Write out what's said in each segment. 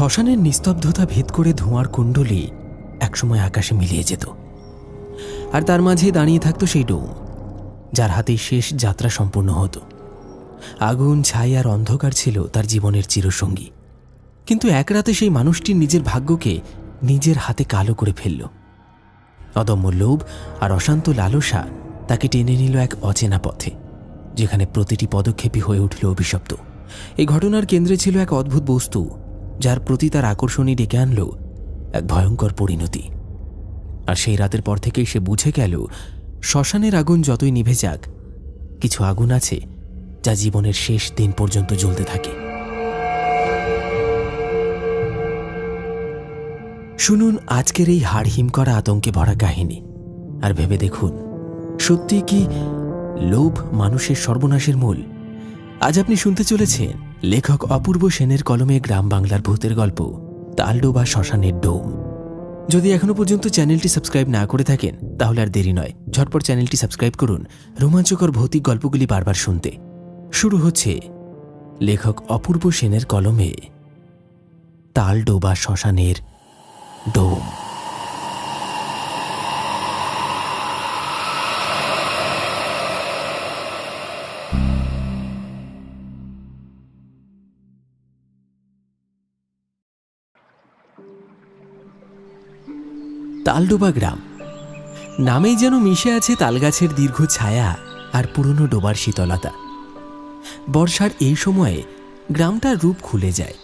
শ্মশানের নিস্তব্ধতা ভেদ করে ধোঁয়ার কুণ্ডলী একসময় আকাশে মিলিয়ে যেত, আর তার মাঝে দাঁড়িয়ে থাকতো সেই ডোম, যার হাতেই শেষ যাত্রা সম্পূর্ণ হতো। আগুন, ছাই আর অন্ধকার ছিল তার জীবনের চিরসঙ্গী। কিন্তু এক রাতে সেই মানুষটি নিজের ভাগ্যকে নিজের হাতে কালো করে ফেলল। অদম্য লোভ আর অশান্ত লালসা তাকে টেনে নিল এক অচেনা পথে, যেখানে প্রতিটি পদক্ষেপই হয়ে উঠল অভিশপ্ত। এই ঘটনার কেন্দ্রে ছিল এক অদ্ভুত বস্তু, যার প্রতি তার আকর্ষণই ডেকে আনল এক ভয়ঙ্কর পরিণতি। আর সেই রাতের পর থেকেই সে বুঝে গেল, শ্মশানের আগুন যতই নিভে যাক, কিছু আগুন আছে যা জীবনের শেষ দিন পর্যন্ত জ্বলতে থাকে। শুনুন আজকের এই হাড়হিম করা আতঙ্কে ভরা কাহিনী, আর ভেবে দেখুন, সত্যি কি লোভ মানুষের সর্বনাশের মূল? আজ আপনি শুনতে চলেছেন লেখক অপূর্ব সেনের কলমে গ্রাম বাংলার ভূতের গল্প তালডোবা শ্মশানের ডোম। যদি এখনো পর্যন্ত চ্যানেলটি সাবস্ক্রাইব না করে থাকেন, তাহলে আর দেরি নয়, ঝটপট চ্যানেলটি সাবস্ক্রাইব করুন রোমাঞ্চকর ভৌতিক গল্পগুলি বারবার শুনতে। শুরু হচ্ছে লেখক অপূর্ব সেনের কলমে তালডোবা শ্মশানের ডোম। তালডোবা গ্রাম নামেই যেন মিশে আছে তালগাছের দীর্ঘ ছায়া আর পুরনো ডোবার শীতলতা। বর্ষার এই সময়ে গ্রামটার রূপ খুলে যায়।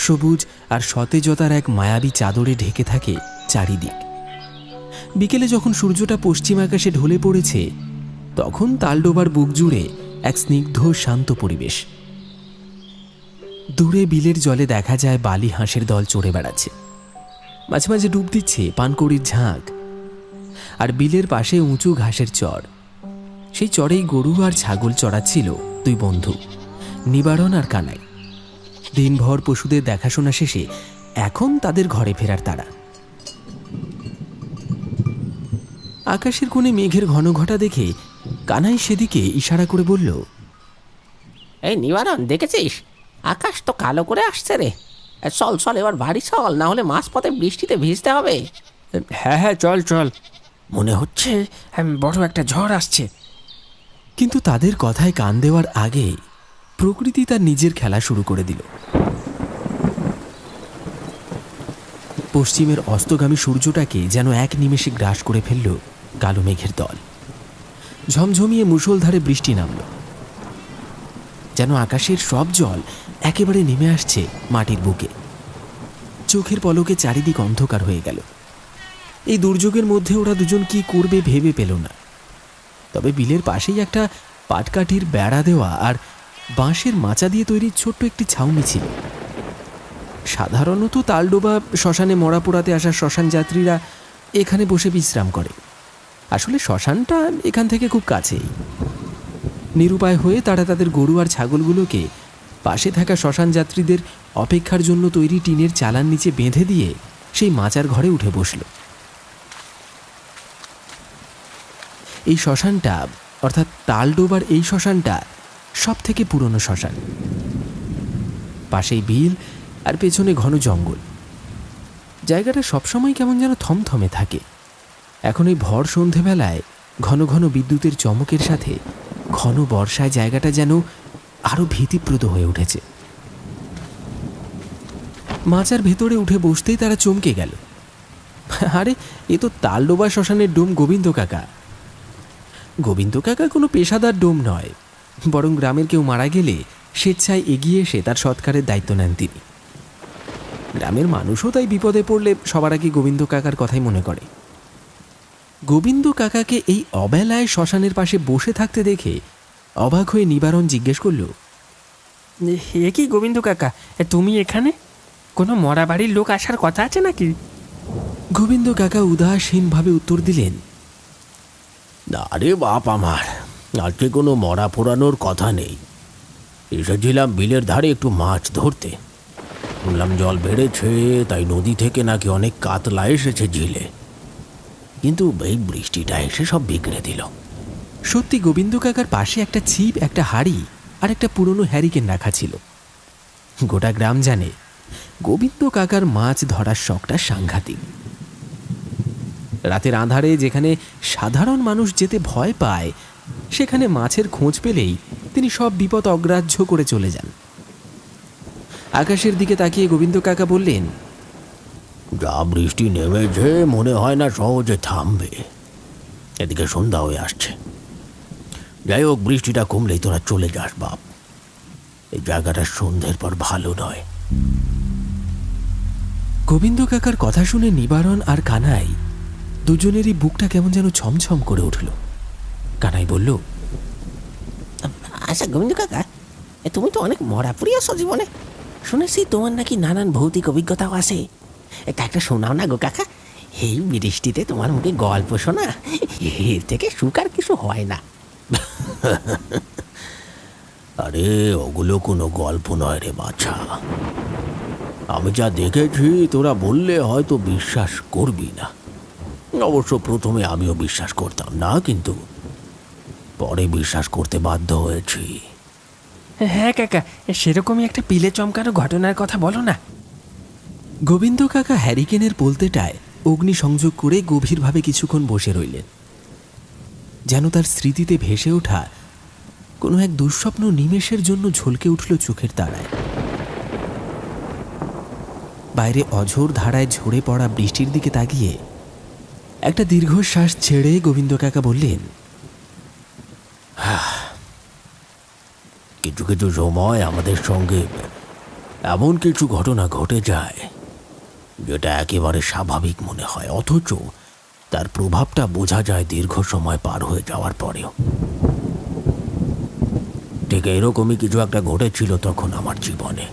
সবুজ আর সতেজতার এক মায়াবী চাদরে ঢেকে থাকে চারিদিক। বিকেলে যখন সূর্যটা পশ্চিম আকাশে ঢলে পড়েছে, তখন তালডোবার বুক জুড়ে এক স্নিগ্ধ শান্ত পরিবেশ। দূরে বিলের জলে দেখা যায় বালি হাঁসের দল চড়ে বেড়াচ্ছে, মাঝে মাঝে ডুব দিচ্ছে পানকড়ির ঝাঁক। আর বিলের পাশে উঁচু ঘাসের চর, সেই চরেই গরু আর ছাগল চড়াচ্ছিল দুই বন্ধু, নিবারণ আর কানাই। দিনভর পশুদের দেখাশোনা শেষে এখন তাদের ঘরে ফেরার তাড়া। আকাশের কোণে মেঘের ঘন ঘটা দেখে কানাই সেদিকে ইশারা করে বলল, এই নিবারণ, দেখেছিস আকাশ তো কালো করে আসছে রে। চল চল, এবার বাড়ি চল, না হলে মাঝপথে বৃষ্টিতে ভিজতে হবে। হ্যাঁ হ্যাঁ, চল চল, মনে হচ্ছে বড় একটা ঝড় আসছে। কিন্তু তাদের কথায় কান দেওয়ার আগে প্রকৃতি তার নিজের খেলা শুরু করে দিল। পশ্চিমের অস্তগামী সূর্যটাকে যেন এক নিমেষে গ্রাস করে ফেলল কালো মেঘের দল। ঝমঝমিয়ে মুষলধারে বৃষ্টি নামল, যেন আকাশের সব জল একেবারে নেমে আসছে মাটির বুকে। চোখের পলকে চারিদিক অন্ধকার হয়ে গেল। এই দুর্যোগের মধ্যে ওরা দুজন কি করবে ভেবে পেল না। তবে বিলের পাশেই একটা পাটকাঠির বেড়া দেওয়া আর বাঁশের মাচা দিয়ে তৈরি ছোট্ট একটি ছাউনি ছিল। সাধারণত তালডোবা শ্মশানে মরা পোড়াতে আসা শ্মশান যাত্রীরা এখানে বসে বিশ্রাম করে। আসলে শ্মশানটা এখান থেকে খুব কাছেই। নিরুপায় হয়ে তারা তাদের গরু আর ছাগলগুলোকে পাশে থাকা শ্মশান যাত্রীদের অপেক্ষার জন্য তৈরি টিনের চালার নিচে বেঁধে দিয়ে সেই মাচার ঘরে উঠে বসল। এই শ্মশানটা, অর্থাৎ তালডোবার এই শ্মশানটা সব থেকে পুরনো শ্মশান। পাশেই বিল আর পেছনে ঘন জঙ্গল। জায়গাটা সবসময় কেমন যেন থমথমে থাকে। এখন এই ভর সন্ধেবেলায় ঘন ঘন বিদ্যুতের চমকের সাথে ঘন বর্ষায় জায়গাটা যেন আরো ভীতিপ্রদ হয়ে উঠেছে। মাচার ভেতরে উঠে বসতেই তারা চমকে গেল। আরে, এ তো তালডোবা শ্মশানের ডোম গোবিন্দ কাকা। গোবিন্দ কাকা কোনো পেশাদার ডোম নয়, বরং গ্রামের কেউ মারা গেলে স্বেচ্ছায় এগিয়ে এসে তার সৎকারের দায়িত্ব নেন তিনি। গ্রামের মানুষও তাই বিপদে পড়লে সবার আগে গোবিন্দ কাকার কথাই মনে করে। গোবিন্দ কাকাকে এই অবেলায় শ্মশানের পাশে বসে থাকতে দেখে অবাক হয়ে নিবারণ জিজ্ঞেস করল, এ কি গোবিন্দ কাকা, তুমি এখানে? কোনো মরা বাড়ির লোক আসার কথা আছে নাকি? গোবিন্দ কাকা উদাসীনভাবে উত্তর দিলেন, না রে বাপ আমার, আজকে কোনো মরা পোড়ানোর কথা নেই। এসেছিলাম বিলের ধারে একটু মাছ ধরতে। শুনলাম জল বেড়েছে, তাই নদী থেকে নাকি অনেক কাতলা এসেছে ঝিলে। কিন্তু এই বৃষ্টিটা এসে সব বিগড়ে দিল। সত্যি গোবিন্দ কাকার পাশে একটা ছিপ, একটা হাড়ি আর একটা পুরনো হ্যারিকেন রাখা ছিল। গোটা গ্রাম জানে গোবিন্দ কাকার মাছ ধরার শখটা সাংঘাতিক। রাতের আঁধারে যেখানে সাধারণ মানুষ যেতে ভয় পায়, সেখানে মাছের খোঁজ পেলেই তিনি সব বিপদ অগ্রাহ্য করে চলে যান। আকাশের দিকে তাকিয়ে গোবিন্দ কাকা বললেন, যা বৃষ্টি নেমেছে মনে হয় না সহজে থামবে। এদিকে সন্ধ্যা হয়ে আসছে। যাই হোক, বৃষ্টিটা কমলেই তোরা চলে যাস বাপ। এই জায়গাটা সন্ধ্যের পর ভালো নয়। গোবিন্দ কাকার কথা শুনে নিবারণ আর কানাই দুজনেরই বুকটা কেমন যেন ছমছম করে উঠল। কানাই বলল, আচ্ছা গোবিন্দ কাকা, তুমি তো অনেক মরা পুড়িয়েছো জীবনে। শুনেছি তোমার নাকি নানান ভৌতিক অভিজ্ঞতাও আছে। একটা শোনাও না গো কাকা। এই বৃষ্টিতে তোমার মুখে গল্প শোনা, এর থেকে সুখ আর কিছু হয় না। আরে ওগুলো কোনো গল্প নয় রে বাছা। আমি যা দেখেছি তোরা বললে হয়তো বিশ্বাস করবি না। অবশ্য প্রথমে আমিও বিশ্বাস করতাম না, কিন্তু পরে বিশ্বাস করতে বাধ্য হয়েছি। হ্যাঁ কাকা, সেরকমই একটা পিলে চমকানো ঘটনার কথা বলো না। গোবিন্দ কাকা হ্যারিকেনের পোলতেটায় অগ্নি সংযোগ করে গভীরভাবে কিছুক্ষণ বসে রইলেন, যেন তার স্মৃতিতে ভেসে ওঠা কোনো এক দুঃস্বপ্ন নিমেষের জন্য ঝলকে উঠল চোখের তারায়। বাইরে অঝোর ধারায় ঝরে পড়া বৃষ্টির দিকে তাকিয়ে একটা দীর্ঘশ্বাস ছেড়ে গোবিন্দ কাকা বললেন, কিছু কিছু সময় আমাদের সঙ্গে এমন কিছু ঘটনা ঘটে যায় যেটা একেবারে স্বাভাবিক মনে হয়, অথচ তার প্রভাবটা বোঝা যায় দীর্ঘ সময় পার হয়ে যাওয়ার পরেও। ঠিক এরকমই কিছু একটা ঘটেছিল তখন আমার জীবনে।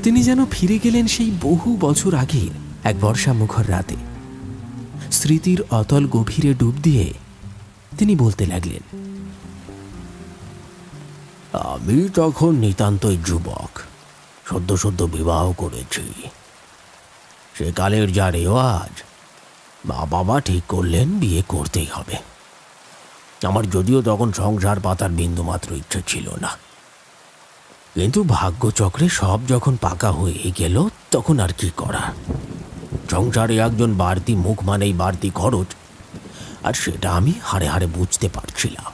তিনি যেন ফিরে গেলেন সেই বহু বছর আগের এক বর্ষা মুখর রাতে। স্মৃতির অতল গভীরে ডুব দিয়ে তিনি বলতে লাগলেন, আমি তখন নিতান্তই যুবক, সদ্য সদ্য বিবাহ করেছি। সেকালের যা রেওয়াজ, বাবা ঠিক করলেন বিয়ে করতেই হবে। আমার যদিও তখন সংসার পাতার বিন্দুমাত্র ইচ্ছে ছিল না, কিন্তু ভাগ্যচক্রে সব যখন পাকা হয়ে গেল তখন আর কি করা। সংসারে একজন বাড়তি মুখ মানেই বাড়তি খরচ, আর সেটা আমি হাড়ে হাড়ে বুঝতে পারছিলাম।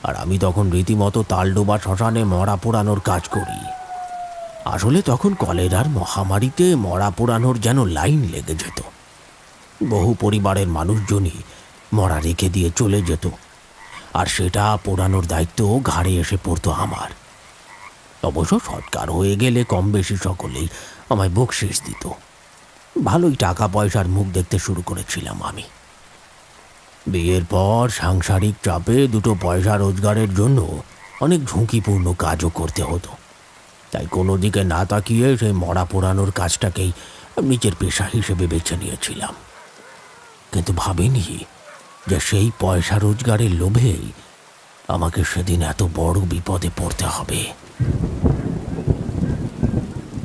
আর আমি তখন রীতিমতো তালডোবা শ্মশানে মরা পোড়ানোর কাজ করি। আসলে তখন কলেরার মহামারীতে মরা পোড়ানোর যেন লাইন লেগে যেত। বহু পরিবারের মানুষজনই মরা রেখে দিয়ে চলে যেত, আর সেটা পোড়ানোর দায়িত্ব ঘাড়ে এসে পড়তো আমার। অবশ্য সৎকার হয়ে গেলে কম বেশি সকলেই আমায় বকশিস দিত। ভালোই টাকা পয়সার মুখ দেখতে শুরু করেছিলাম আমি। বিয়ের পর সাংসারিক চাপে দুটো পয়সা রোজগারের জন্য অনেক ঝুঁকিপূর্ণ কাজও করতে হতো। তাই কোনো দিকে না তাকিয়ে সেই মরা পোড়ানোর কাজটাকেই নিজের পেশা হিসেবে বেছে নিয়েছিলাম। কিন্তু ভাবিনি যে সেই পয়সা রোজগারের লোভেই আমাকে সেদিন এত বড় বিপদে পড়তে হবে।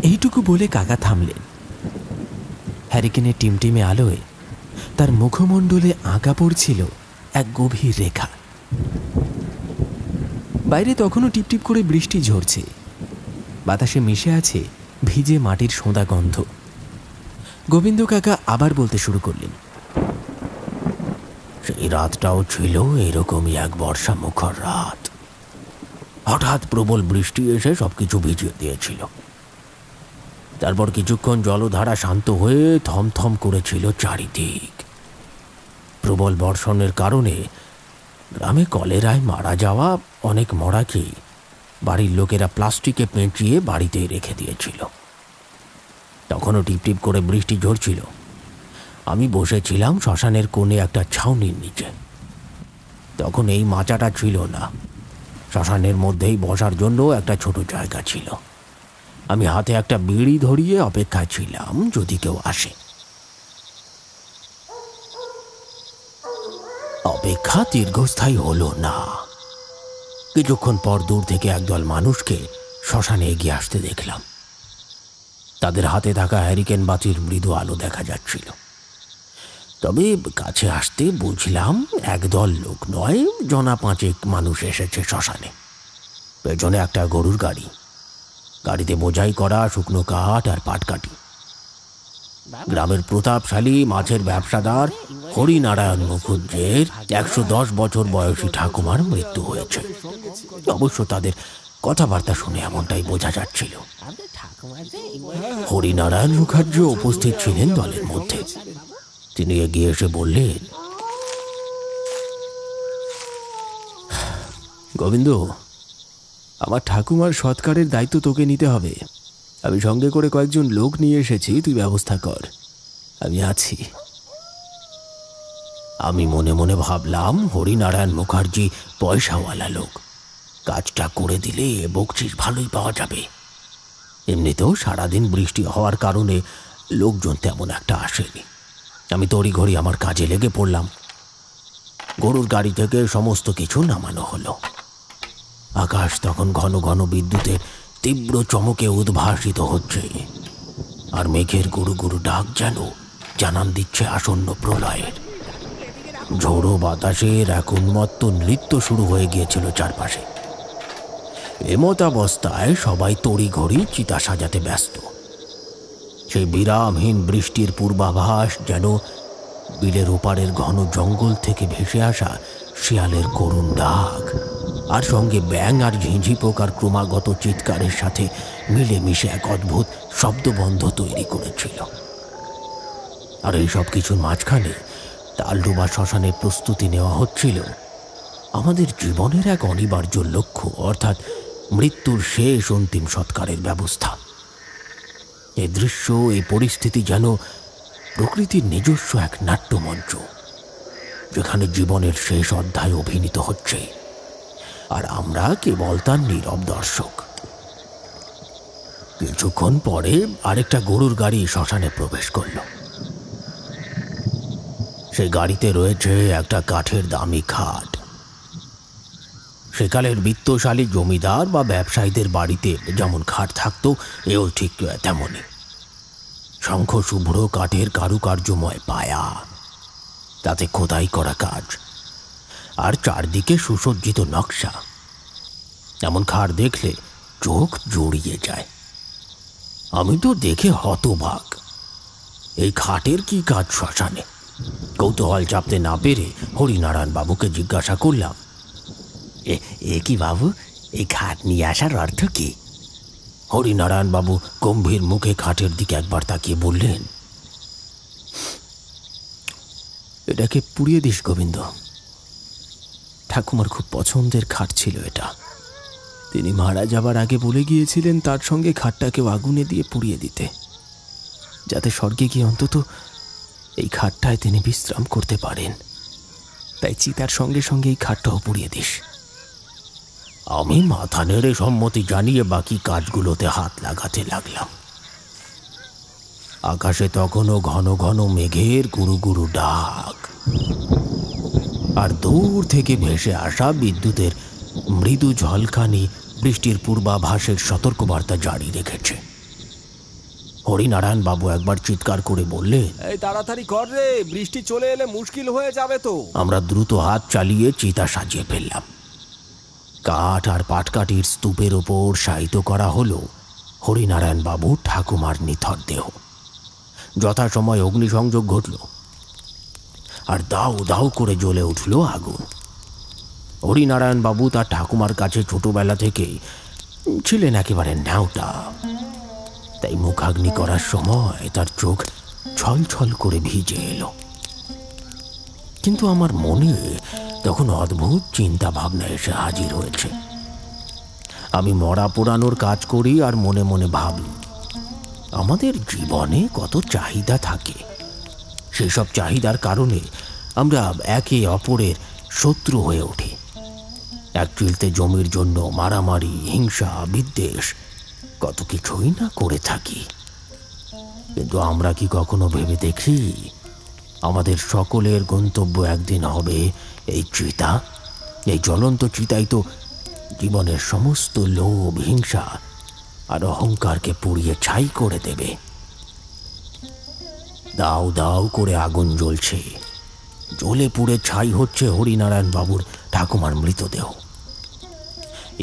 এইটুকু বলে কাকা থামলেন। হ্যারিকেনের টিমটিমে আলোয় তার মুখমণ্ডলে আঁকা পড়ছিল এক গভীর রেখা। বাইরে তখনও টিপটিপ করে বৃষ্টি ঝরছে, বাতাসে মিশে আছে ভিজে মাটির সোঁদা গন্ধ। গোবিন্দ কাকা আবার বলতে শুরু করলেন, সেই রাতটাও ছিল এরকমই এক বর্ষা মুখর রাত। হঠাৎ প্রবল বৃষ্টি এসে সবকিছু ভিজিয়ে দিয়েছিল। তারপর কিছুক্ষণ জলধারা শান্ত হয়ে থমথম করেছিল চারিদিক। প্রবল বর্ষণের কারণে গ্রামে কলেরায় মারা যাওয়া অনেক মরাকে বাড়ির লোকেরা প্লাস্টিকে পেঁচিয়ে বাড়িতেই রেখে দিয়েছিল। তখনও টিপটিপ করে বৃষ্টি ঝরছিল। আমি বসেছিলাম শ্মশানের কোণে একটা ছাউনির নিচে। তখন এই মাচাটা ছিল না, শ্মশানের মধ্যেই বসার জন্য একটা ছোট জায়গা ছিল। আমি হাতে একটা বিড়ি ধরিয়ে অপেক্ষায় ছিলাম যদি কেউ আসে। অপেক্ষা দীর্ঘস্থায়ী হলো না। কিছুক্ষণ পর দূর থেকে একদল মানুষকে শ্মশানে এগিয়ে আসতে দেখলাম। তাদের হাতে থাকা হ্যারিকেন বাতির মৃদু আলো দেখা যাচ্ছিল। তবে কাছে আসতে বুঝলাম একদল লোক নয়, জনা পাঁচেক মানুষ এসেছে শ্মশানে। পেছনে একটা গরুর গাড়ি, গাড়িতে বোঝাই করা শুকনো কাঠ আর পাটকাঠি। গ্রামের প্রতাপশালী মাছের ব্যবসাদার হরিনারায়ণ মুখুজ্জের 110 বছর বয়সী ঠাকুমার মৃত্যু হয়েছে। অবশ্য তাদের কথাবার্তা শুনে এমনটাই বোঝা যাচ্ছিল। হরিনারায়ণ মুখার্জি উপস্থিত ছিলেন দলের মধ্যে। তিনি এগিয়ে এসে বললেন, গোবিন্দ, আমার ঠাকুমার সৎকারের দায়িত্ব তোকে নিতে হবে। আমি সঙ্গে করে কয়েকজন লোক নিয়ে এসেছি, তুই ব্যবস্থা কর, আমি আছি। আমি মনে মনে ভাবলাম, হরিনারায়ণ মুখার্জি পয়সাওয়ালা লোক, কাজটা করে দিলে বকশিশ ভালোই পাওয়া যাবে। এমনিতেও সারাদিন বৃষ্টি হওয়ার কারণে লোকজন তেমন একটা আসেনি। আমি তড়িঘড়ি আমার কাজে লেগে পড়লাম। গরুর গাড়ি থেকে সমস্ত কিছু নামানো হলো। আকাশ তখন ঘন ঘন বিদ্যুতের তীব্র চমকে উদ্ভাসিত হচ্ছে, আর মেঘের গুরু গুরু ডাক যেন জানান দিচ্ছে আসন্ন প্রলয়ের। ঝোড়ো বাতাসের এক উন্মত্ত নৃত্য শুরু হয়ে গিয়েছিল চারপাশে। এমতাবস্থায় সবাই তড়িঘড়ি চিতা সাজাতে ব্যস্ত। সেই বিরামহীন বৃষ্টির পূর্বাভাস যেন বিলের ওপারের ঘন জঙ্গল থেকে ভেসে আসা শিয়ালের করুণ ডাক, আর সঙ্গে ব্যাঙ আর ঝিঁঝি পোকার ক্রমাগত চিৎকারের সাথে মিলেমিশে এক অদ্ভুত শব্দবন্ধ তৈরি করেছিল। আর এই সব কিছুর মাঝখানে তালডোবা শ্মশানের প্রস্তুতি নেওয়া হচ্ছিল আমাদের জীবনের এক অনিবার্য লক্ষ্য, অর্থাৎ মৃত্যুর শেষ অন্তিম সৎকারের ব্যবস্থা। এই দৃশ্য, এই পরিস্থিতি যেন প্রকৃতির নিজস্ব এক নাট্যমঞ্চ, যেখানে জীবনের শেষ অধ্যায় অভিনীত হচ্ছে, আর আমরা কেবল তার নীরব দর্শক। কিছুক্ষণ পরে আরেকটা গরুর গাড়ি শ্মশানে প্রবেশ করল। সেই গাড়িতে রয়েছে একটা কাঠের দামি খাট। সেকালের বিত্তশালী জমিদার বা ব্যবসায়ীদের বাড়িতে যেমন খাট থাকতো, এও ঠিক তেমনই। শঙ্খ শুভ্র কাঠের কারুকার্যময় পায়া, তাতে খোদাই করা কাজ, আর চারদিকে সুসজ্জিত নকশা। এমন খাট দেখলে চোখ জড়িয়ে যায়। আমি তো দেখে হতবাক। এই খাটের কি কাজ শ্মশানে? কৌতূহল চাপতে না পেরে হরিনারায়ণ বাবুকে জিজ্ঞাসা করলাম, এ কি বাবু, এই খাট নিয়ে আসার অর্থ কি? হরিনারায়ণ বাবু গম্ভীর মুখে খাটের দিকে একবার তাকিয়ে বললেন, এটাকে পুড়িয়ে দিস গোবিন্দ। ঠাকুমার খুব পছন্দের খাট ছিল এটা। তিনি মারা যাবার আগে বলে গিয়েছিলেন তার সঙ্গে খাটটাকেও আগুনে দিয়ে পুড়িয়ে দিতে, যাতে স্বর্গে গিয়ে অন্তত এই খাটটায় তিনি বিশ্রাম করতে পারেন। তাই চিতার সঙ্গে সঙ্গে এই খাটটাও পুড়িয়ে দিস। আমি মাথা নেড়ে সম্মতি জানিয়ে বাকি কাজগুলোতে হাত লাগাতে লাগলাম। আকাশে তখনও ঘন ঘন মেঘের গুরু গুরু ডাক, আর দূর থেকে ভেসে আসা বিদ্যুতের মৃদু ঝলকানি বৃষ্টির পূর্বাভাসের সতর্কবার্তা জারি রেখেছে। হরিনারায়ণ বাবু একবার চিৎকার করে বললেন, এই তাড়াতাড়ি কর রে, বৃষ্টি চলে এলে মুশকিল হয়ে যাবে তো। আমরা দ্রুত হাত চালিয়ে চিতা সাজিয়ে ফেললাম। কাঠ আর পাটকাঠির স্তূপের ওপর শায়িত করা হলো হরিনারায়ণ বাবু ঠাকুমার নিথর দেহ। যথাসময় অগ্নিসংযোগ ঘটল, আর দাউ দাউ করে জ্বলে উঠল আগুন। হরিনারায়ণ বাবু তার ঠাকুমার কাছে ছোটবেলা থেকেই ছিলেন একেবারে ন্যাওটা, তাই মুখাগ্নি করার সময় তার চোখ ছলছল করে ভিজে এলো। কিন্তু আমার মনে তখন অদ্ভুত চিন্তা ভাবনা এসে হাজির হয়েছে। আমি মরা পোড়ানোর কাজ করি আর মনে মনে ভাবি, আমাদের জীবনে কত চাহিদা থাকে। সেসব চাহিদার কারণে আমরা একে অপরের শত্রু হয়ে উঠি। এক চিলতে জমির জন্য মারামারি, হিংসা, বিদ্বেষ, কত কিছুই না করে থাকি। কিন্তু আমরা কি কখনো ভেবে দেখি, আমাদের সকলের গন্তব্য একদিন হবে এই চিতা। এই জ্বলন্ত চিতাই তো জীবনের সমস্ত লোভ, হিংসা আর অহংকারকে পুড়িয়ে ছাই করে দেবে। দাউ দাউ করে আগুন জ্বলছে, জ্বলে পুড়ে ছাই হচ্ছে হরিনারায়ণ বাবুর ঠাকুমার মৃতদেহ।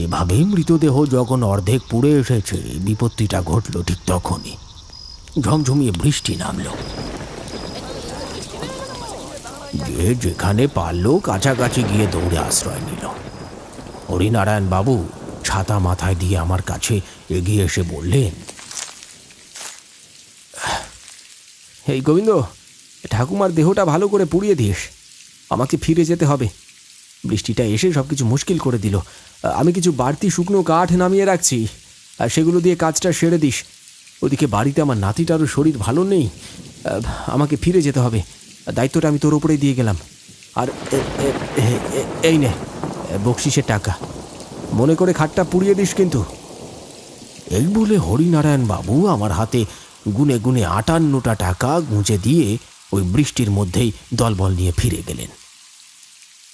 এভাবেই মৃতদেহ যখন অর্ধেক পুড়ে এসেছে, বিপত্তিটা ঘটল ঠিক তখনই। ঝমঝমিয়ে বৃষ্টি নামল। যে যেখানে পারল কাছাকাছি গিয়ে দৌড়ে আশ্রয় নিল। হরিনারায়ণ বাবু ছাতা মাথায় দিয়ে আমার কাছে এগিয়ে এসে বললেন, এই গোবিন্দ, ঠাকুমার দেহটা ভালো করে পুড়িয়ে দিস। আমাকে ফিরে যেতে হবে। বৃষ্টিটা এসে সব কিছু মুশকিল করে দিল। আমি কিছু বাড়তি শুকনো কাঠ নামিয়ে রাখছি, আর সেগুলো দিয়ে কাজটা সেরে দিস। ওদিকে বাড়িতে আমার নাতিটারও শরীর ভালো নেই। আমাকে ফিরে যেতে হবে। দায়িত্বটা আমি তোর উপরেই দিয়ে গেলাম। আর এই নে বকশিসের টাকা, মনে করে খাটটা পুড়িয়ে দিস কিন্তু। এই বলে হরিনারায়ণ বাবু আমার হাতে গুনে গুনে 58টা টাকা গুঁজে দিয়ে ওই বৃষ্টির মধ্যেই দলবল নিয়ে ফিরে গেলেন।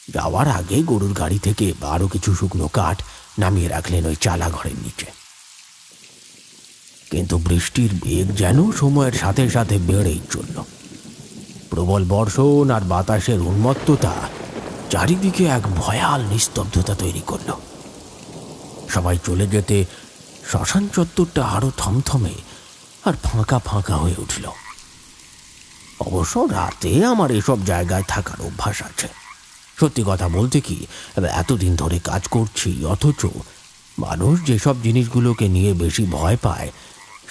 যাওয়ার আগে গরুর গাড়ি থেকে আরও কিছু শুকনো কাঠ নামিয়ে রাখলেন ওই চালা ঘরের নিচে। কিন্তু বৃষ্টির বেগ যেন সময়ের সাথে সাথে বেড়েই চলল। প্রবল বর্ষণ আর বাতাসের উন্মত্ততা চারিদিকে এক ভয়াল নিস্তব্ধতা তৈরি করল। সবাই চলে যেতে শ্মশান চত্বরটা আরো থমথমে আর ফাঁকা ফাঁকা হয়ে উঠল। অবশ্য রাতে আমার এসব জায়গায় থাকার অভ্যাস আছে। সত্যি কথা বলতে কি, এতদিন ধরে কাজ করছি, অথচ মানুষ যেসব জিনিসগুলোকে নিয়ে বেশি ভয় পায়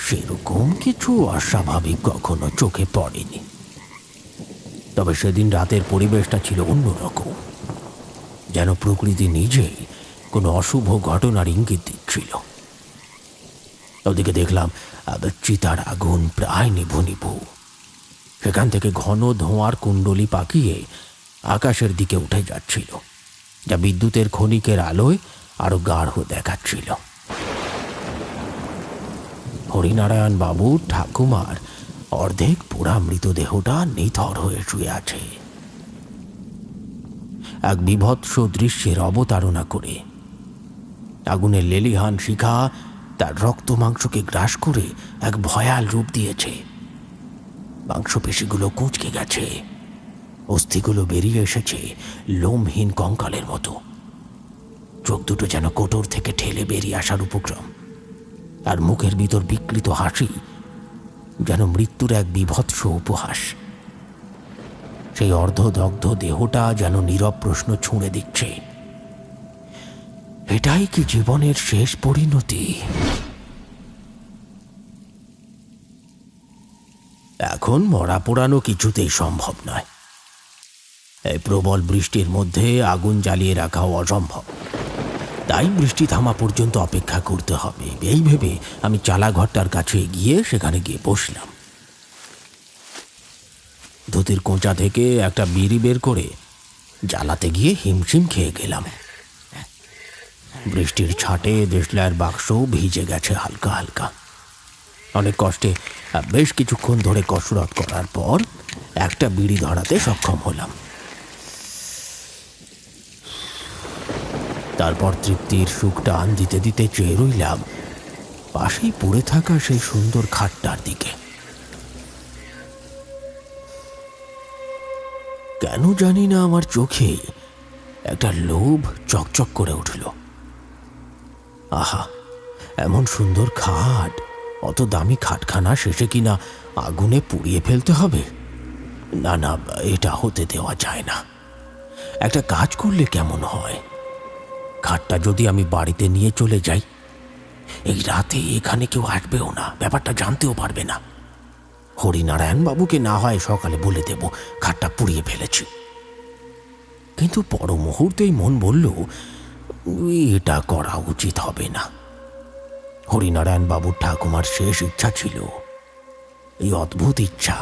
সেরকম কিছু অস্বাভাবিক কখনো চোখে পড়েনি। তবে সেদিন রাতের পরিবেশটা ছিল অন্যরকম, যেন প্রকৃতি নিজেই কোনো অশুভ ঘটনার ইঙ্গিত দিচ্ছিল। ওদিকে দেখলাম চিতার আগুন প্রায় নিভু নিভু। সেখান থেকে ঘন ধোঁয়ার কুণ্ডলী পাকিয়ে আকাশের দিকে উঠে যাচ্ছিল, যা বিদ্যুতের ক্ষণিকের আলোয় আরো গাঢ় দেখাচ্ছিল। হরিনারায়ণ বাবু ঠাকুমার অর্ধেক পোড়া মৃতদেহটা নিথর হয়ে শুয়ে আছে। এক বিভৎস দৃশ্যের অবতারণা করে আগুনের লেলিহান শিখা তার রক্ত মাংসকে গ্রাস করে এক ভয়াল রূপ দিয়েছে। মাংসপেশিগুলো কুঁচকে গেছে, অস্থিগুলো বেরিয়ে এসেছে লোমহীন কঙ্কালের মতো। চোখ দুটো যেন কোটর থেকে ঠেলে বেরিয়ে আসার উপক্রম, আর মুখের ভিতর বিকৃত হাসি যেন মৃত্যুর এক বিভৎস উপহাস। সেই অর্ধদগ্ধ দেহটা যেন নীরব প্রশ্ন ছুঁড়ে দিচ্ছে, এটাই কি জীবনের শেষ পরিণতি? এখন মরা পোড়ানো কিছুতেই সম্ভব নয়। এই প্রবল বৃষ্টির মধ্যে আগুন জ্বালিয়ে রাখাও অসম্ভব। তাই বৃষ্টি থামা পর্যন্ত অপেক্ষা করতে হবে। এই ভেবে আমি চালাঘরটার কাছে গিয়ে সেখানে গিয়ে বসলাম। ধুতির কোঁচা থেকে একটা বিড়ি বের করে জ্বালাতে গিয়ে হিমশিম খেয়ে গেলাম। বৃষ্টির ছাটে দেশলাইয়ের বাক্স ভিজে গেছে হালকা হালকা। অনেক কষ্টে বেশ কিছুক্ষণ ধরে কসরত করার পর একটা বিড়ি ধরাতে সক্ষম হলাম। তারপর তৃপ্তির সুখ টান দিতে দিতে চেয়ে রইলাম পাশেই পড়ে থাকা সেই সুন্দর খাটটার দিকে। কেন জানি না আমার চোখে একটা লোভ চকচক করে উঠল। আহা, এমন সুন্দর খাট, অত দামি খাটখানা শেষে কিনা আগুনে পুড়িয়ে ফেলতে হবে? না না, এটা হতে দেওয়া যায় না। একটা কাজ করলে কেমন হয়, খাটটা যদি আমি বাড়িতে নিয়ে চলে যাই, এই রাতে এখানে কেউ আসবেও না, ব্যাপারটা জানতেও পারবে না। হরিনারায়ণ বাবুকে না হয় সকালে বলে দেব খাটটা পুড়িয়ে ফেলেছি। কিন্তু পর মুহূর্তেই মন বলল এটা করা উচিত হবে না। হরিনারায়ণ বাবুর ঠাকুমার শেষ ইচ্ছা ছিল, এই অদ্ভুত ইচ্ছা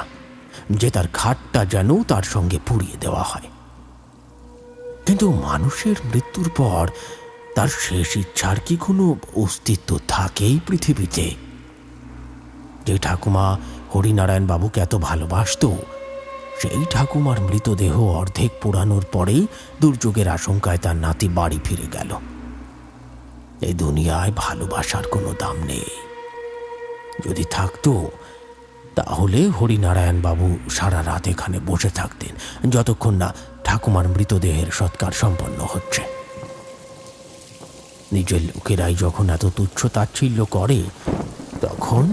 যে তার খাটটা যেন তার সঙ্গে পুড়িয়ে দেওয়া হয়। কিন্তু মানুষের মৃত্যুর পর তার শেষ ইচ্ছার কি কোনো অস্তিত্ব থাকেই পৃথিবীতে? যে ঠাকুমা হরিনারায়ণ বাবুকে এত ভালোবাসত, সেই ঠাকুমার মৃতদেহ অর্ধেক পোড়ানোর পরেই দুর্যোগের আশঙ্কায় তার নাতি বাড়ি ফিরে গেল। এই দুনিয়ায় ভালোবাসার কোনো দাম নেই। যদি থাকতো তাহলে হরিনারায়ণ বাবু সারা রাত এখানে বসে থাকতেন, যতক্ষণ না ঠাকুমার মৃতদেহের সৎকার সম্পন্ন হচ্ছে। নিজের লোকেরাই যখন এত তুচ্ছ তাচ্ছিল্য করে তখন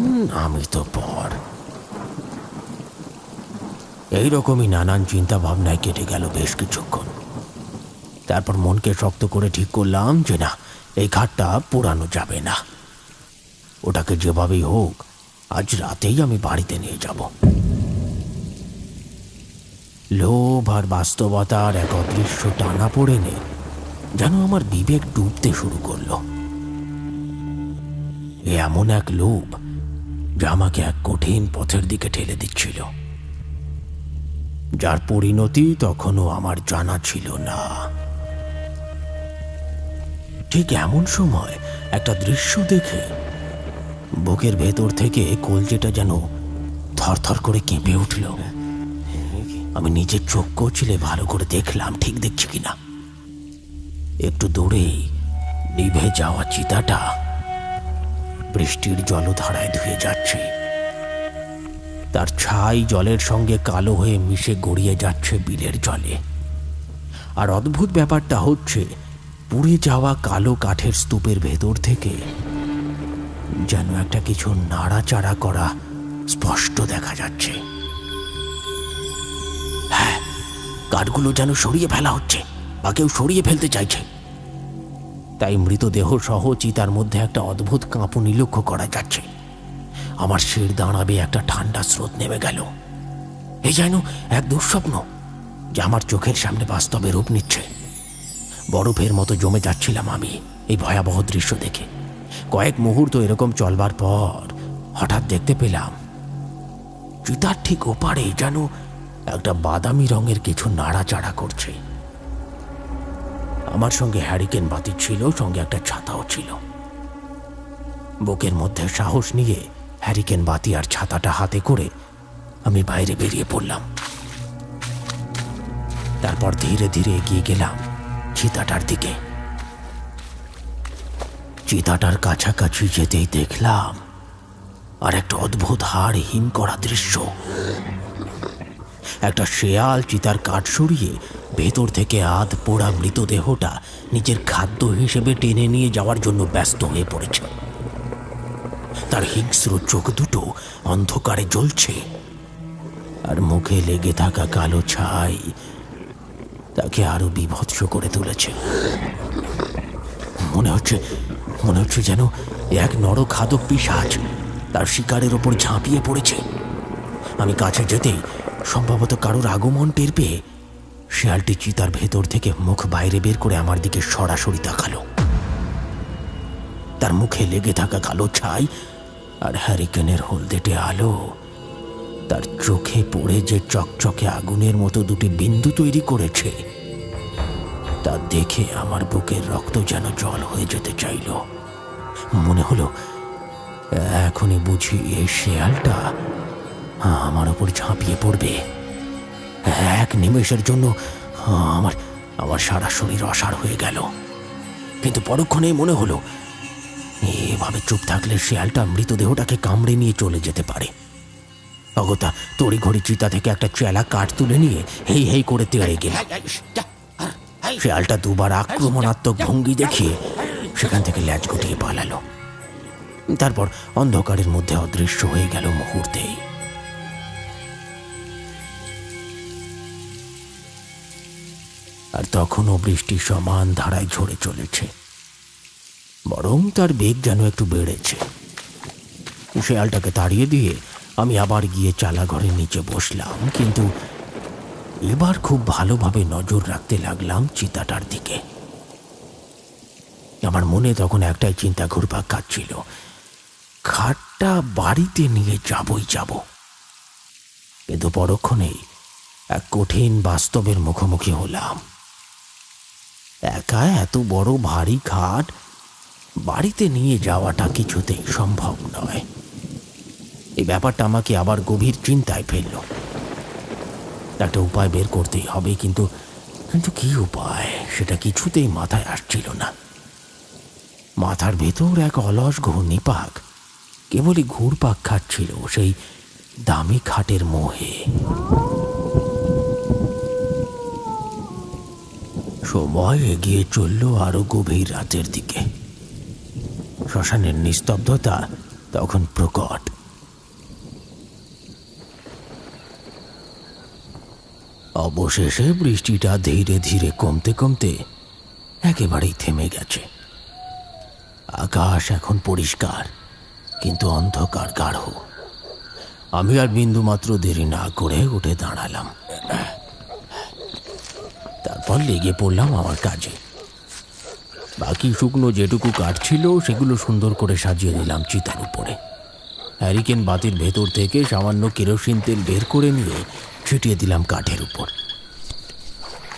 আমি তো পর। এইরকমই নানান চিন্তা ভাবনায় কেটে গেল বেশ কিছুক্ষণ। তারপর মনকে শক্ত করে ঠিক করলাম যে না, এই ঘাটটা পোড়ানো যাবে না। ওটাকে যেভাবেই হোক আজ রাতেই আমি বাড়িতে নিয়ে যাব। লোভ আর বাস্তবতার এক অদৃশ্য টানা পড়ে নে যেন আমার বিবেক ডুবতে শুরু করলো। এমন এক লোভ যা আমাকে এক কঠিন পথের দিকে ঠেলে দিচ্ছিল, যার পরিণতি তখনও আমার জানা ছিল না। ঠিক এমন সময় একটা দৃশ্য দেখে বুকের ভেতর থেকে কলজেটা যেন থরথর করে কেঁপে উঠল। আমি নিজের চোখ কচলে ভালো করে দেখলাম ঠিক দেখছি কিনা। একটু দূরেই নিভে যাওয়া চিতাটা বৃষ্টির জলধারায় ধুয়ে যাচ্ছে। তার ছাই জলের সঙ্গে কালো হয়ে মিশে গড়িয়ে যাচ্ছে বিলের জলে। আর অদ্ভুত ব্যাপারটা হচ্ছে, পুড়ে যাওয়া কালো কাঠের স্তূপের ভেতর থেকে যেন একটা কিছু নাড়াচাড়া করা স্পষ্ট দেখা যাচ্ছে। হ্যাঁ, কাঠগুলো যেন সরিয়ে ফেলা হচ্ছে বা কেউ সরিয়ে ফেলতে চাইছে। তাই মৃতদেহ সহ চিতার মধ্যে একটা অদ্ভুত কাঁপুনি লক্ষ্য করা যাচ্ছে। আমার শির দাঁড়াবে একটা ঠান্ডা স্রোত নেমে গেল। এই যেন এক দুঃস্বপ্ন যা আমার চোখের সামনে বাস্তবে রূপ নিচ্ছে। বরফের মতো জমে যাচ্ছিলাম আমি এই ভয়াবহ দৃশ্য দেখে। কয়েক মুহূর্ত এরকম চলবার পর হঠাৎ দেখতে পেলাম চিতার ঠিক ওপারে যেন একটা বাদামি রঙের কিছু নাড়াচাড়া করছে। আমার সঙ্গে হ্যারিকেন বাতি ছিল, সঙ্গে একটা ছাতাও ছিল। বুকের মধ্যে সাহস নিয়ে হ্যারিকেন বাতি আর ছাতাটা হাতে করে আমি বাইরে বেরিয়ে পড়লাম। তারপর ধীরে ধীরে এগিয়ে গেলাম চিতাটার দিকে। চিতাটার কাছাকাছি যেতেই দেখলাম আর একটা অদ্ভুত হাড় হিম করা দৃশ্য। একটা শেয়াল চিতার কাঠ সরিয়ে ভেতর থেকে আধ পোড়া মৃতদেহটা নিজের খাদ্য হিসেবে টেনে নিয়ে যাওয়ার জন্য ব্যস্ত হয়ে পড়েছে। তার হিংস্র চোখ দুটো অন্ধকারে জ্বলছে, আর মুখে লেগে থাকা কালো ছাই তাকে আরো বীভৎস করে তুলেছে। মনে হচ্ছে যেন এক নরখাদক পিশাচ তার শিকারের ওপর ঝাঁপিয়ে পড়েছে। আমি কাছে যেতেই সম্ভবত কারোর আগমন টের পেয়ে শেয়ালটি চিতার ভেতর থেকে মুখ বাইরে বের করে আমার দিকে সরাসরি তাকালো। তার মুখে লেগে থাকা কালো ছাই আর হ্যারিকেনের হলদেটে আলো তার চোখে পড়ে যে চকচকে আগুনের মতো দুটি বিন্দু তৈরি করেছে, তা দেখে আমার বুকের রক্ত যেন জল হয়ে যেতে চাইল। মনে হলো এখনই বুঝি এই শেয়ালটা আমার ওপর ঝাঁপিয়ে পড়বে। এক নিমেষের জন্য আমার সারা শরীর অসাড় হয়ে গেল, কিন্তু পরক্ষণেই মনে হলো এভাবে চুপ থাকলে শেয়ালটা মৃতদেহটাকে কামড়ে নিয়ে চলে যেতে পারে। অগত্যা তড়িঘড়ি চিতা থেকে একটা চেলা কাঠ তুলে নিয়ে হেই হেই করে তেড়ে গেল। শেয়ালটা দুবার আক্রমণাত্মক ভঙ্গি দেখিয়ে সেখান থেকে ল্যাজ গুটিয়ে পালালো। তারপর অন্ধকারের মধ্যে অদৃশ্য হয়ে গেল মুহূর্তেই। আর তখনও বৃষ্টি সমান ধারায় ঝরে চলেছে, বরং তার বেগ যেন একটু বেড়েছে। শেয়ালটাকে তাড়িয়ে দিয়ে আমি আবার গিয়ে চালা ঘরের নিচে বসলাম, কিন্তু এবার খুব ভালোভাবে নজর রাখতে লাগলাম চিতাটার দিকে। আমার মনে তখন একটাই চিন্তা ঘুরপাক খাচ্ছিল, খাটটা বাড়িতে নিয়ে যাবই যাব। কিন্তু পরক্ষণেই এক কঠিন বাস্তবের মুখোমুখি হলাম। একা এত বড় ভারী খাট বাড়িতে নিয়ে যাওয়াটা কিছুতেই সম্ভব নয়। এই ব্যাপারটা আমাকে আবার গভীর চিন্তায় ফেলল। একটা উপায় বের করতেই হবে, কিন্তু কি উপায় সেটা কিছুতেই মাথায় আসছিল না। মাথার ভেতর এক অলস ঘূর্ণিপাক কেবলই ঘুরপাক খাচ্ছিল সেই দামি খাটের মোহে। সময় এগিয়ে চলল আরো গভীর রাতের দিকে। শ্মশানের নিস্তব্ধতা তখন প্রকট। অবশেষে বৃষ্টিটা ধীরে ধীরে কমতে কমতে একেবারেই থেমে গেছে। আকাশ এখন পরিষ্কার, কিন্তু অন্ধকার গাঢ়। আমি আর বিন্দুমাত্র দেরি না করে উঠে দাঁড়ালাম। তারপর লেগে পড়লাম আমার কাজে। বাকি শুকনো যেটুকু কাঠ ছিল সেগুলো সুন্দর করে সাজিয়ে দিলাম চিতার উপরে। হ্যারিকেন বাতির ভেতর থেকে সামান্য কেরোসিন তেল বের করে নিয়ে ছিটিয়ে দিলাম কাঠের উপর।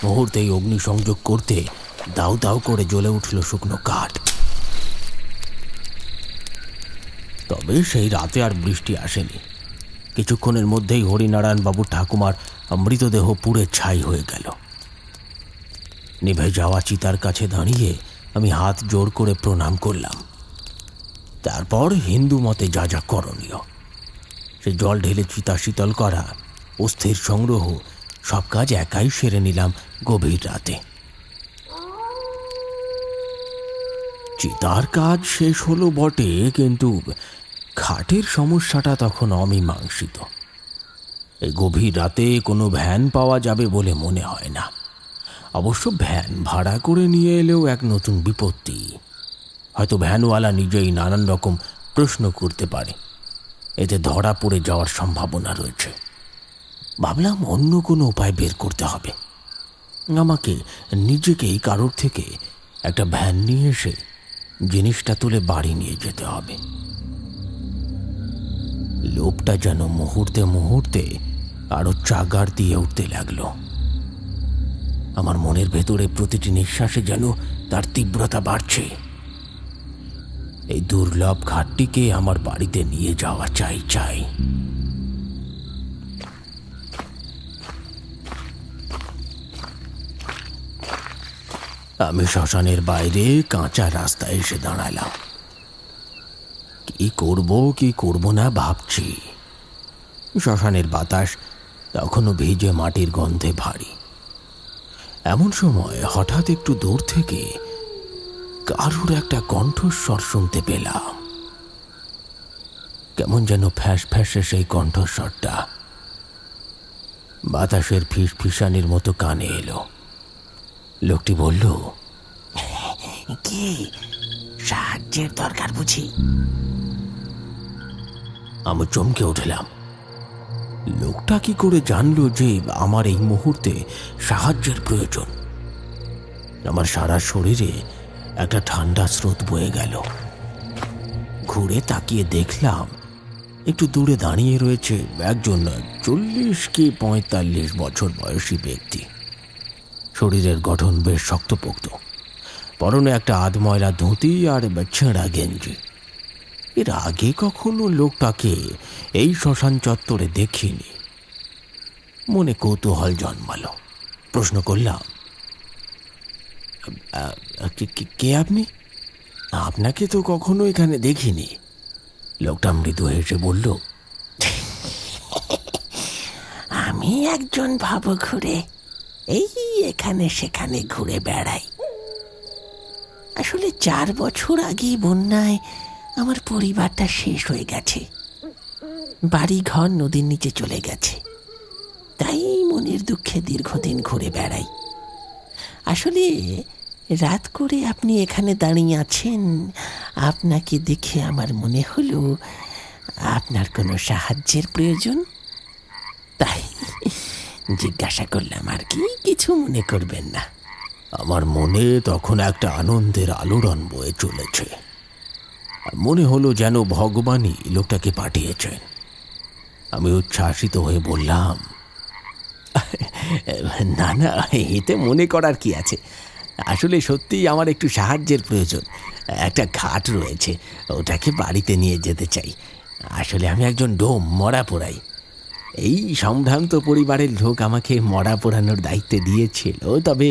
মুহূর্তেই অগ্নিসংযোগ করতে দাউ দাউ করে জ্বলে উঠল শুকনো কাঠ। তবে সেই রাতে আর বৃষ্টি আসেনি। কিছুক্ষণের মধ্যেই হরিনারায়ণ বাবু ঠাকুমার মৃতদেহ পুড়ে ছাই হয়ে গেল। নিভে যাওয়া চিতার কাছে দাঁড়িয়ে আমি হাত জোর করে প্রণাম করলাম। তারপর হিন্দু মতে যা যা করণীয়, সে জল ঢেলে চিতা শীতল করা, অস্থির সংগ্রহ, সব কাজ একাই সেরে নিলাম গভীর রাতে। চিতার কাজ শেষ হলো বটে, কিন্তু খাটের সমস্যাটা তখন অমীমাংসিত। এই গভীর রাতে কোনো ভ্যান পাওয়া যাবে বলে মনে হয় না। অবশ্য ভ্যান ভাড়া করে নিয়ে এলেও এক নতুন বিপত্তি। হয়তো ভ্যানওয়ালা নিজেই নানান রকম প্রশ্ন করতে পারে, এতে ধরা পড়ে যাওয়ার সম্ভাবনা রয়েছে। ভাবলাম অন্য কোনো উপায় বের করতে হবে। আমাকে নিজেকেই কারোর থেকে একটা ভ্যান নিয়ে এসে জিনিসটা তুলে বাড়ি নিয়ে যেতে হবে। লোভটা যেন মুহূর্তে মুহূর্তে আরো চাগার দিয়ে উঠতে লাগলো। আমার মনের ভেতরে প্রতিটি নিঃশ্বাসে যেন তার তীব্রতা বাড়ছে। এই দুর্লভ ঘাটটিকে আমার বাড়িতে নিয়ে যাওয়া চাই। আমি শ্মশানের বাইরে কাঁচা রাস্তায় এসে দাঁড়ালাম। কি করব না ভাবছি। শ্মশানের বাতাস তখনও ভিজে মাটির গন্ধে ভারী। এমন সময় হঠাৎ একটু দূর থেকে কারুর একটা কণ্ঠস্বর শুনতে পেলাম। কেমন যেন ফ্যাস ফ্যাসে সেই কণ্ঠস্বরটা বাতাসের ফিসফিসানির মতো কানে এলো। লোকটি বলল, কি সাহায্যের দরকার বুঝি? আমি চমকে উঠলাম। লোকটা কি করে জানলো যে আমার এই মুহূর্তে সাহায্যের প্রয়োজন? আমার সারা শরীরে একটা ঠান্ডা স্রোত বয়ে গেল। ঘুরে তাকিয়ে দেখলাম একটু দূরে দাঁড়িয়ে রয়েছে একজন 40 কি 45 বছর বয়সী ব্যক্তি। শরীরের গঠন বেশ শক্তপোক্ত, পরনে একটা আধময়লা ধুতি আর ছেঁড়া গেঞ্জি। এর আগে কখনো লোকটাকে এই শ্মশান চত্বরে দেখিনি। মনে কৌতূহল জন্মালো। প্রশ্ন করলাম, কে আপনি? আপনাকে তো কখনো এখানে দেখিনি। লোকটা মৃদু হেসে বলল, আমি একজন ভাবঘুরে, এই এখানে সেখানে ঘুরে বেড়াই। আসলে 4 বছর আগেই বন্যায় আমার পরিবারটা শেষ হয়ে গেছে। বাড়ি ঘর নদীর নিচে চলে গেছে, তাই মনের দুঃখে দীর্ঘদিন ঘুরে বেড়াই। আসলে রাত করে আপনি এখানে দাঁড়িয়ে আছেন, আপনাকে দেখে আমার মনে হলো আপনার কোনো সাহায্যের প্রয়োজন, তাই জিজ্ঞাসা করলাম আর কি। কিছু মনে করবেন না। আমার মনে তখন একটা আনন্দের আলোড়ন বয়ে চলেছে। মনে হলো যেন ভগবানই লোকটাকে পাঠিয়েছেন। আমি উচ্ছ্বাসিত হয়ে বললাম, না, এতে মনে করার কি আছে। আসলে সত্যিই আমার একটু সাহায্যের প্রয়োজন। একটা ঘাট রয়েছে, ওটাকে বাড়িতে নিয়ে যেতে চাই। আসলে আমি একজন ডোম, মরা পোড়াই। এই সম্ভ্রান্ত পরিবারের লোক আমাকে মরা পোড়ানোর দায়িত্ব দিয়েছিল, তবে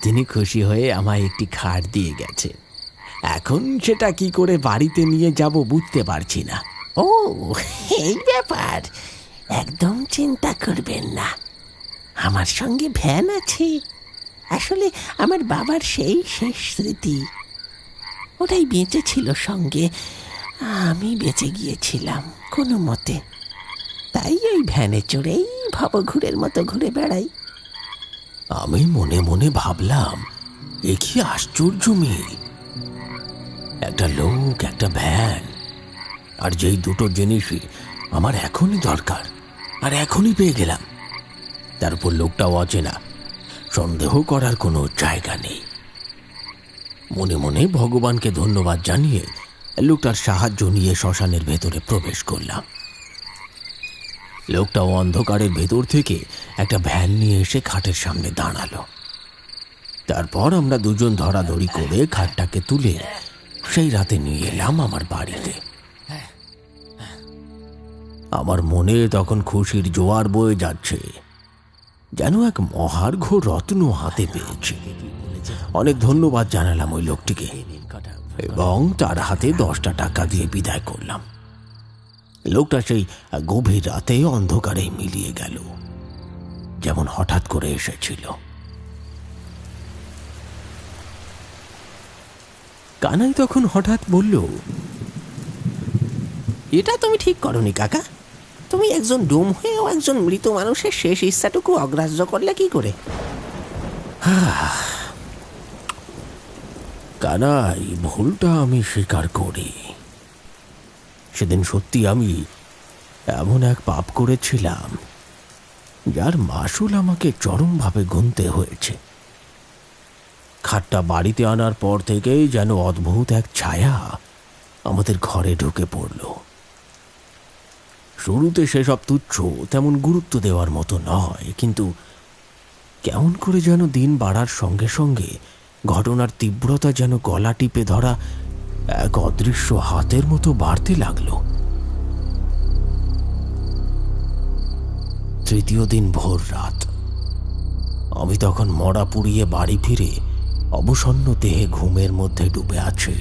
তিনি খুশি হয়ে আমায় একটি খাট দিয়ে গেছে। এখন সেটা কি করে বাড়িতে নিয়ে যাব বুঝতে পারছি না। ও, এই ব্যাপার। একদম চিন্তা করবেন না, আমার সঙ্গে ভ্যান আছে। আসলে আমার বাবার সেই শেষ স্মৃতি। ওটাই বেঁচে ছিল সঙ্গে, আমি বেঁচে গিয়েছিলাম কোনো মতে। তাই ওই ভ্যানে চড়েই ভবঘুরের মতো ঘুরে বেড়াই। আমি মনে মনে ভাবলাম, এ কি আশ্চর্য মিল! একটা লোক, একটা ভ্যান, আর যেই দুটো জিনিসই আমার এখনই দরকার, আর এখনই পেয়ে গেলাম। তারপর লোকটাও অচেনা, সন্দেহ করার কোনো জায়গা নেই। মনে মনে ভগবানকে ধন্যবাদ জানিয়ে লোকটার সাহায্য নিয়ে শ্মশানের ভেতরে প্রবেশ করলাম। লোকটাও অন্ধকারের ভেতর থেকে একটা ভ্যান নিয়ে এসে খাটের সামনে দাঁড়ালো। তারপর আমরা দুজন ধরাধরি করে খাটটাকে তুলে সেই রাতে নিয়ে এলাম আমার বাড়িতে। আমার মনে তখন খুশির জোয়ার বয়ে যাচ্ছে, যেন এক মহার্ঘ রত্ন হাতে পেয়েছি। অনেক ধন্যবাদ জানালাম ওই লোকটিকে এবং তার হাতে 10টা টাকা দিয়ে বিদায় করলাম। লোকটা সেই গভীর রাতে অন্ধকারে মিলিয়ে গেল, যেমন হঠাৎ করে এসেছিল। কানাই তখন হঠাৎ বলল, এটা তুমি ঠিক করনি কাকা। তুমি একজন ডুম হয়েও একজন মৃত মানুষের শেষ ইচ্ছাটুকু অগ্রাহ্য করলে কি করে? কানাই, ভুলটা আমি স্বীকার করি। সেদিন সত্যি আমি এমন এক পাপ করেছিলাম যার মাসুল আমাকে চরমভাবে গুনতে হয়েছে। খাটটা বাড়িতে আনার পর থেকেই যেন অদ্ভুত এক ছায়া আমাদের ঘরে ঢুকে পড়ল। শুরুতে সেসব তুচ্ছ, তেমন গুরুত্ব দেওয়ার মতো নয়, কিন্তু কেমন করে যেন দিন বাড়ার সঙ্গে সঙ্গে ঘটনার তীব্রতা যেন গলা টিপে ধরা এক অদৃশ্য হাতের মতো বাড়তে লাগলো। তৃতীয় দিন ভোর রাত। আমি তখন মরা পুড়িয়ে বাড়ি ফিরে অবসন্ন দেহে ঘুমের মধ্যে ডুবে আছে।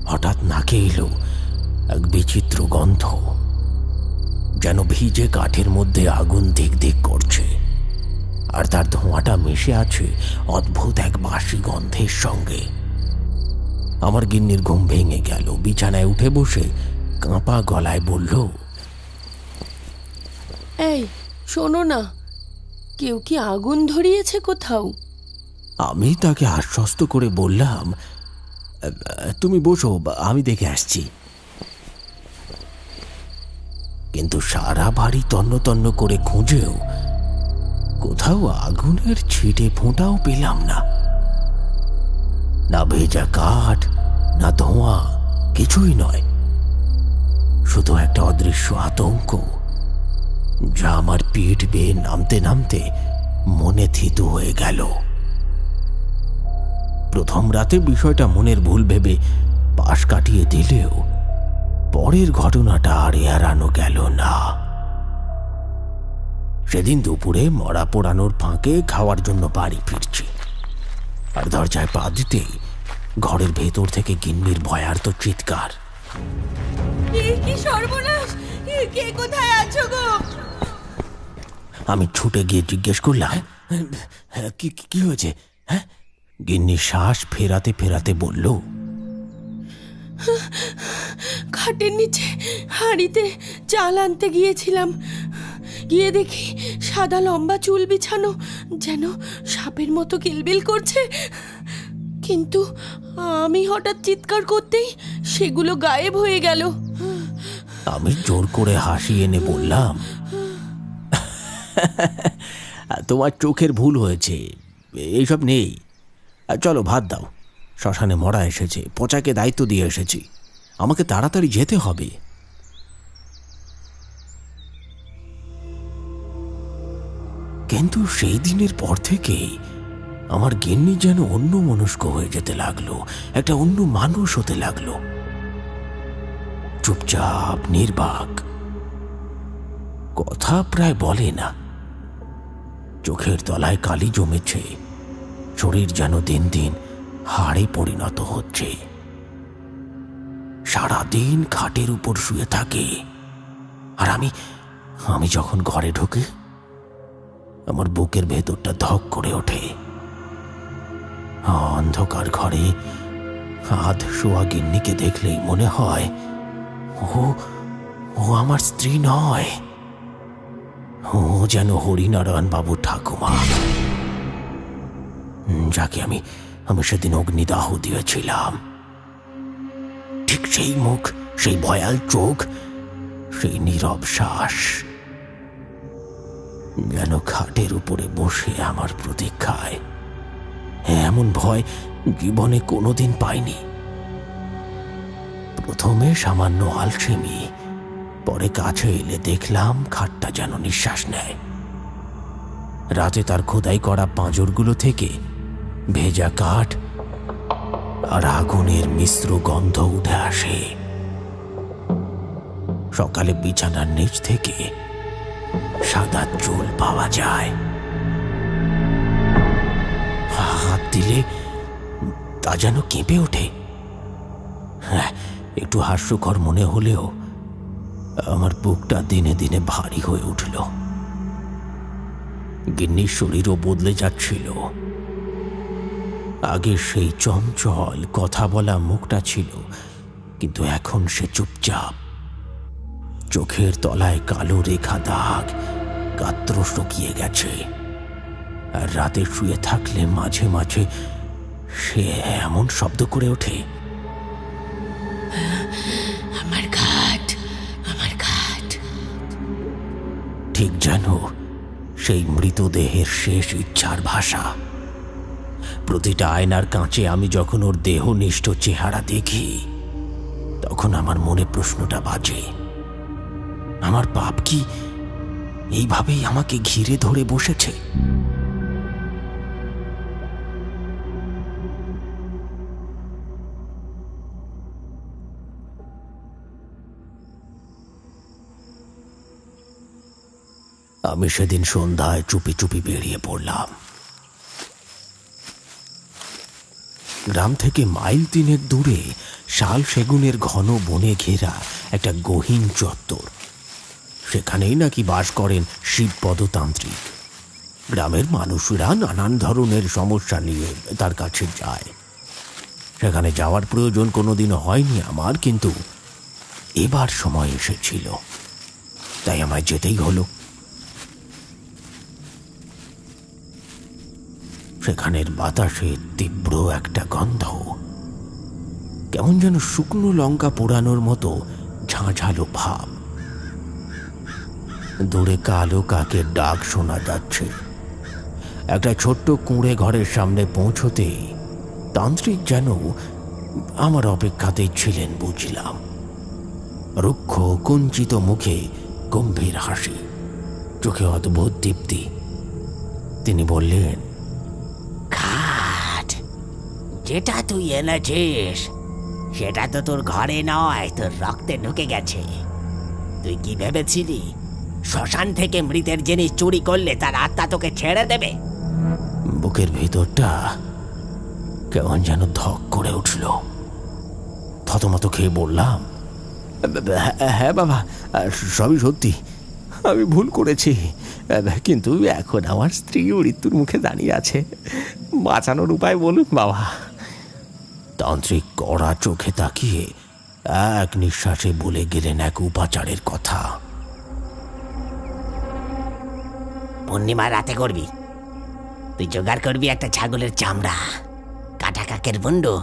হঠাৎ নাকে এলো এক বিচিত্র গন্ধ, যেন ভিজে কাঠের মধ্যে আগুন দিক দিক করছে, আর তার ধোঁয়াটা মিশে আছে অদ্ভুত এক বাসি গন্ধের সঙ্গে। আমার গিন্নির ঘুম ভেঙে গেল। বিছানায় উঠে বসে কাঁপা গলায় বলল, এই শোনো না, কেউ কি আগুন ধরিয়েছে কোথাও? আমি তাকে আশ্বস্ত করে বললাম, তুমি বসো, আমি দেখে আসছি। কিন্তু সারা বাড়ি তন্ন তন্ন করে খুঁজেও কোথাও আগুনের ছিটে ফোঁটাও পেলাম না। না ভেজা কাঠ, না ধোঁয়া, কিছুই নয়। শুধু একটা অদৃশ্য আতঙ্ক, যা আমার পিঠ বেয়ে নামতে নামতে মনে থিতু হয়ে গেল। প্রথম রাতে বিষয়টা মনের ভুল ভেবে পাশ কাটিয়ে দিলেও পরের ঘটনাটা আর এড়ানো গেল না। সেদিন দুপুরে মরা পোড়ানোর ফাঁকে খাওয়ার জন্য বাড়ি ফিরছি, আর দরজায় পা দিতেই ঘরের ভেতর থেকে গিন্নির ভয়ার্ত চিৎকার। কি সর্বনাশ! কে কোথায় আছো গো? আমি ছুটে গিয়ে জিজ্ঞেস করলাম, কি হয়েছে? হ্যাঁ? গিন্নি শ্বাস ফেরাতে ফেরাতে বলল, খাটের নিচে হাঁড়িতে চাল আনতে গিয়েছিলাম, গিয়ে দেখি সাদা লম্বা চুল বিছানো, যেন সাপের মতো কিলবিল করছে। কিন্তু আমি হঠাৎ চিৎকার করতেই সেগুলো গায়েব হয়ে গেল। আমি জোর করে হাসি এনে বললাম, তোমার চোখের ভুল হয়েছে, এইসব নেই। চলো ভাত দাও, শ্মশানে মরা এসেছে, পচাকে দায়িত্ব দিয়ে এসেছি, আমাকে তাড়াতাড়ি যেতে হবে। কিন্তু সেই দিনের পর থেকেই আমার গিন্নি যেন অন্য মনস্ক হয়ে যেতে লাগলো, একটা অন্য মানুষ হতে লাগলো। চুপচাপ, নির্বাক, কথা প্রায় বলে না। চোখের তলায় কালি জমেছে, শরীর যেন দিন দিন হাড়ে পরিণত হচ্ছে। সারাদিন খাটের উপর শুয়ে থাকে, আর আমি যখন ঘরে ঢুকি আমার বুকের ভেতরটা ধক করে ওঠে। অন্ধকার ঘরে হাত শোয়া গিন্নিকে দেখলেই মনে হয় ও ও আমার স্ত্রী নয়, ও যেন হরিনারায়ণ বাবু ঠাকুমা, যাকে আমি সেদিন অগ্নিদাহ দিয়েছিলাম। ঠিক সেই মুখ, সেই ভয়াল চোখ, সেই নীরব শ্বাস, যেন খাটের উপরে বসে আমার প্রতীক্ষায়। এমন ভয় জীবনে কোনোদিন পাইনি। প্রথমে সামান্য আলসেমি, পরে কাছে এলে দেখলাম খাটটা যেন নিঃশ্বাস নেয়। রাতে তার খোদাই করা পাঁজরগুলো থেকে ভেজা কাঠ আর আগুনের মিশ্র গন্ধ উঠে আসে। সকালে বিছানার নিচ থেকে সাদা চুল পাওয়া যায়। হাত দিলে তা যেন কেঁপে ওঠে। হ্যাঁ, একটু হাস্যকর মনে হলেও আমার বুকটা দিনে দিনে ভারী হয়ে উঠল। গিন্নির শরীরও বদলে যাচ্ছিল। আগে সেই চঞ্চল কথা বলা মুখটা ছিল, কিন্তু এখন সে চুপচাপ। চোখের তলায় কালো রেখা দাগ, গাত্র শুকিয়ে গেছে। আর রাতে শুয়ে থাকলে মাঝে মাঝে সে এমন শব্দ করে ওঠে, আমার ঘাট, আমার ঘাট। ঠিক যেন সেই মৃতদেহের শেষ ইচ্ছার ভাষা। প্রতিটা আয়নার কাঁচে আমি যখন ওর দেহনিষ্ঠ চেহারা দেখি, তখন আমার মনে প্রশ্নটা বাজে, আমার পাপ কি এইভাবেই আমাকে ঘিরে ধরে বসেছে? আমি সেদিন সন্ধ্যায় চুপি চুপি বেরিয়ে পড়লাম। গ্রাম থেকে মাইল 3 দূরে শাল সেগুনের ঘন বনে ঘেরা একটা গহীন চত্বর। সেখানেই নাকি বাস করেন শিবপদতান্ত্রিক। গ্রামের মানুষরা নানান ধরনের সমস্যা নিয়ে তার কাছে যায়। সেখানে যাওয়ার প্রয়োজন কোনোদিনও হয়নি আমার, কিন্তু এবার সময় এসেছিল, তাই আমায় যেতেই হলো। সেখানের বাতাসে তীব্র একটা গন্ধ, কেমন যেন শুকনো লঙ্কা পোড়ানোর মতো ঝাঁঝালো ভাব। দূরে কালো কাকের ডাক শোনা যাচ্ছে। একটা ছোট্ট কুঁড়ে ঘরের সামনে পৌঁছতেই তান্ত্রিক যেন আমার অপেক্ষাতেই ছিলেন বুঝলাম। রুক্ষ কুঞ্চিত মুখে গম্ভীর হাসি, চোখে অদ্ভুত দীপ্তি। তিনি বললেন, খাট, যেটা তুই এনেছিস সেটা তো তোর ঘরে নয়, তোর রক্তে ঢুকে গেছে। তুই কি ভেবেছিলি শ্মশান থেকে মৃতের জিনিস চুরি করলে তার আত্মা তোকে ছেড়ে দেবে? বুকের ভিতরটা কেমন যেন ধক করে উঠল। থতমত খেয়ে বললাম, হ্যাঁ বাবা, সবই সত্যি, আমি ভুল করেছি, কিন্তু এখন আমার স্ত্রী মৃত্যুর মুখে দাঁড়িয়ে আছে, বাঁচানোর উপায় বলুন বাবা। তান্ত্রিক কড়া চোখে তাকিয়ে এক নিঃশ্বাসে বলে গেলেন এক উপাচারের কথা। পূর্ণিমা রাতে করবি। তুই জোগাড় করবি একটা ছাগলের চামড়া, কাটা কাকের বন্ডু,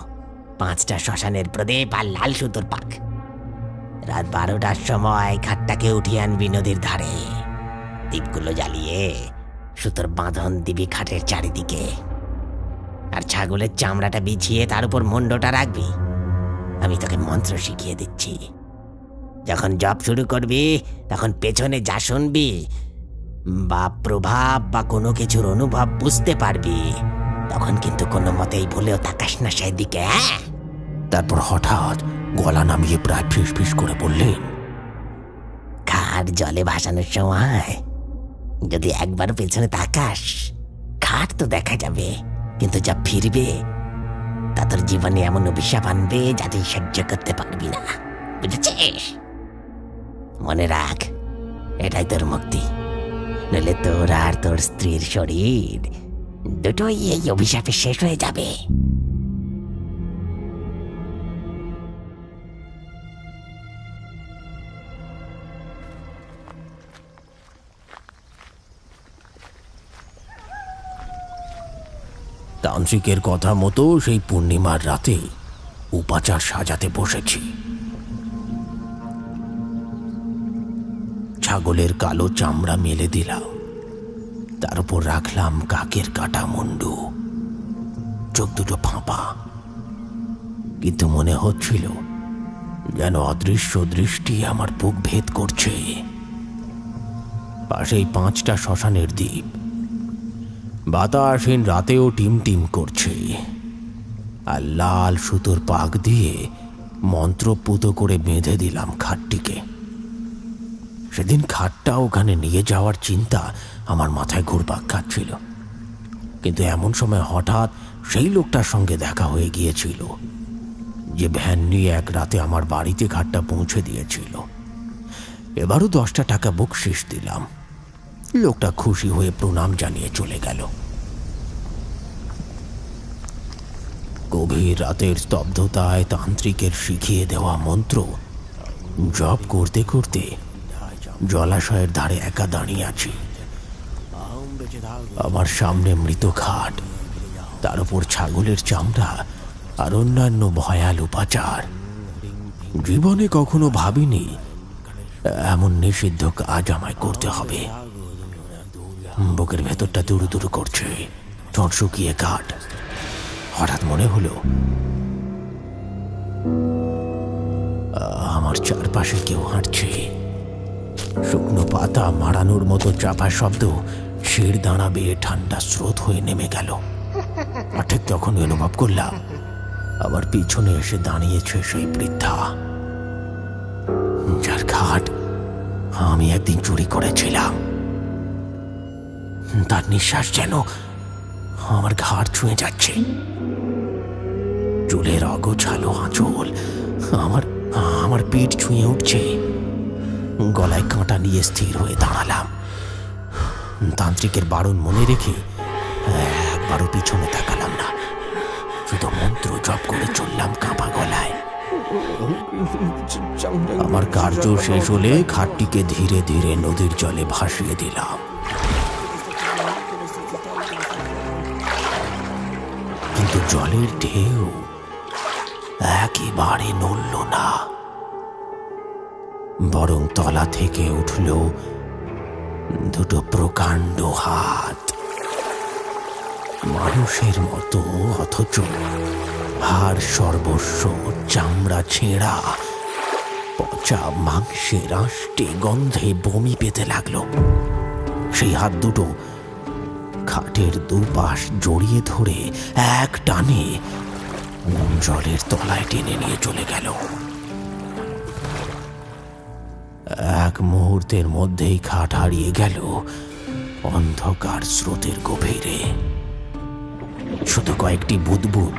5টা শ্মশানের প্রদীপ আর লাল সুতোর পাক। রাত 12টার সময় ঘাটটাকে উঠিয়ে আনবি নদীর ধারে। দ্বীপগুলো জ্বালিয়ে সুতোর বাঁধন দিবি খাটের চারিদিকে, আর ছাগলের চামড়াটা বিছিয়ে তার উপর মুন্ডটা রাখবি। আমি তোকে মন্ত্র শিখিয়ে দিচ্ছি। যখন জপ শুরু করবি তখন পেছনে যা শুনবি বা প্রভাব বা কোনো কিছুর অনুভব বুঝতে পারবি, তখন কিন্তু কোনো মতেই ভুলেও তাকাস না সেদিকে। হ্যাঁ? তারপর হঠাৎ গলা নামিয়ে প্রায় ফিস ফিস করে বললেন, খাট জলে ভাসানোর সময় যদি একবার পেছনে তাকাস, খাট তো দেখা যাবে, কিন্তু যা ফিরবে তা তোর জীবনে এমন অভিশাপ আনবে যা তুই সহ্য করতে পারবি না। বুঝেছিস? মনে রাখ, এটাই তোর মুক্তি। নইলে তোর আর তোর স্ত্রীর শরীর দুটোই এই অভিশাপে শেষ হয়ে যাবে। তান্ত্রিকের কথা মতো সেই পূর্ণিমার রাতে উপাচার সাজাতে বসেছি। ছাগলের কালো চামড়া মেলে দিলাম, তার উপর রাখলাম কাকের কাটা মুন্ডু, চোখ দুটো ফাঁপা, কিন্তু মনে হচ্ছিল যেন অদৃশ্য দৃষ্টি আমার বুক ভেদ করছে। পাশেই 5টা শ্মশানের দ্বীপ, বাতাসহীন রাতেও টিম টিম করছে, আর লাল সুতোর পাক দিয়ে মন্ত্রপুত করে বেঁধে দিলাম খাটটিকে। সেদিন খাটটা ওখানে নিয়ে যাওয়ার চিন্তা আমার মাথায় ঘুরপাক খাচ্ছিল, কিন্তু এমন সময় হঠাৎ সেই লোকটার সঙ্গে দেখা হয়ে গিয়েছিল যে ভ্যান নিয়ে এক রাতে আমার বাড়িতে খাটটা পৌঁছে দিয়েছিল। এবারও 10টা টাকা বকশিশ দিলাম। লোকটা খুশি হয়ে প্রণাম জানিয়ে চলে গেল। গভীর রাতের স্তব্ধতায় তান্ত্রিকের শিখিয়ে দেওয়া মন্ত্র জপ করতে করতে জলাশয়ের ধারে একা দাঁড়িয়ে আছি। আমার সামনে মৃত খাট, তার উপর ছাগলের চামড়া আর অন্যান্য ভয়াল উপাচার। জীবনে কখনো ভাবিনি এমন নিষিদ্ধ কাজ আমায় করতে হবে। বুকের ভেতরটা দুরু দুরু করছে, ঠোঁট শুকিয়ে কাঠ। হঠাৎ মনে হলো আমার চারপাশে কেউ হাঁটছে। শুকনো পাতা মারানোর মতো চাপা শব্দ শির দাঁড়া বেয়ে ঠান্ডা স্রোত হয়ে নেমে গেল। আর ঠিক তখনই অনুভব করলাম আবার পিছনে এসে দাঁড়িয়েছে সেই বৃদ্ধা, যার খাট আমি একদিন চুরি করেছিলাম। তার নিঃশ্বাস যেন আমার ঘাড় ছুঁয়ে যাচ্ছে। চুলের অগোছালো আঁচল আমার পিঠ ছুঁয়ে উঠছে। গলায় কাঁটা নিয়ে স্থির হয়ে দাঁড়ালাম। তান্ত্রিকের বারণ মনে রেখে একবারও পিছনে তাকালাম না, শুধু মন্ত্র জপ করে চললাম কাঁপা গলায়। আমার কার্য শেষ হলে খাটটিকে ধীরে ধীরে নদীর জলে ভাসিয়ে দিলাম। কিন্তু জলের ঢেউ একেবারে নড়ল না, বরং তলা থেকে উঠল দুটো প্রকাণ্ড হাত, মানুষের মতো, অথচ হাড় সর্বস্ব, চামড়া ছেঁড়া, পচা মাংসের আষ্টে গন্ধে বমি পেতে লাগলো। সেই হাত দুটো খাটের দুপাশ জড়িয়ে ধরে এক টানে জলের তলায় টেনে নিয়ে চলে গেল। এক মুহূর্তের মধ্যেই খাট হারিয়ে গেল অন্ধকার স্রোতের গভীরে। শুধু কয়েকটি বুদবুদ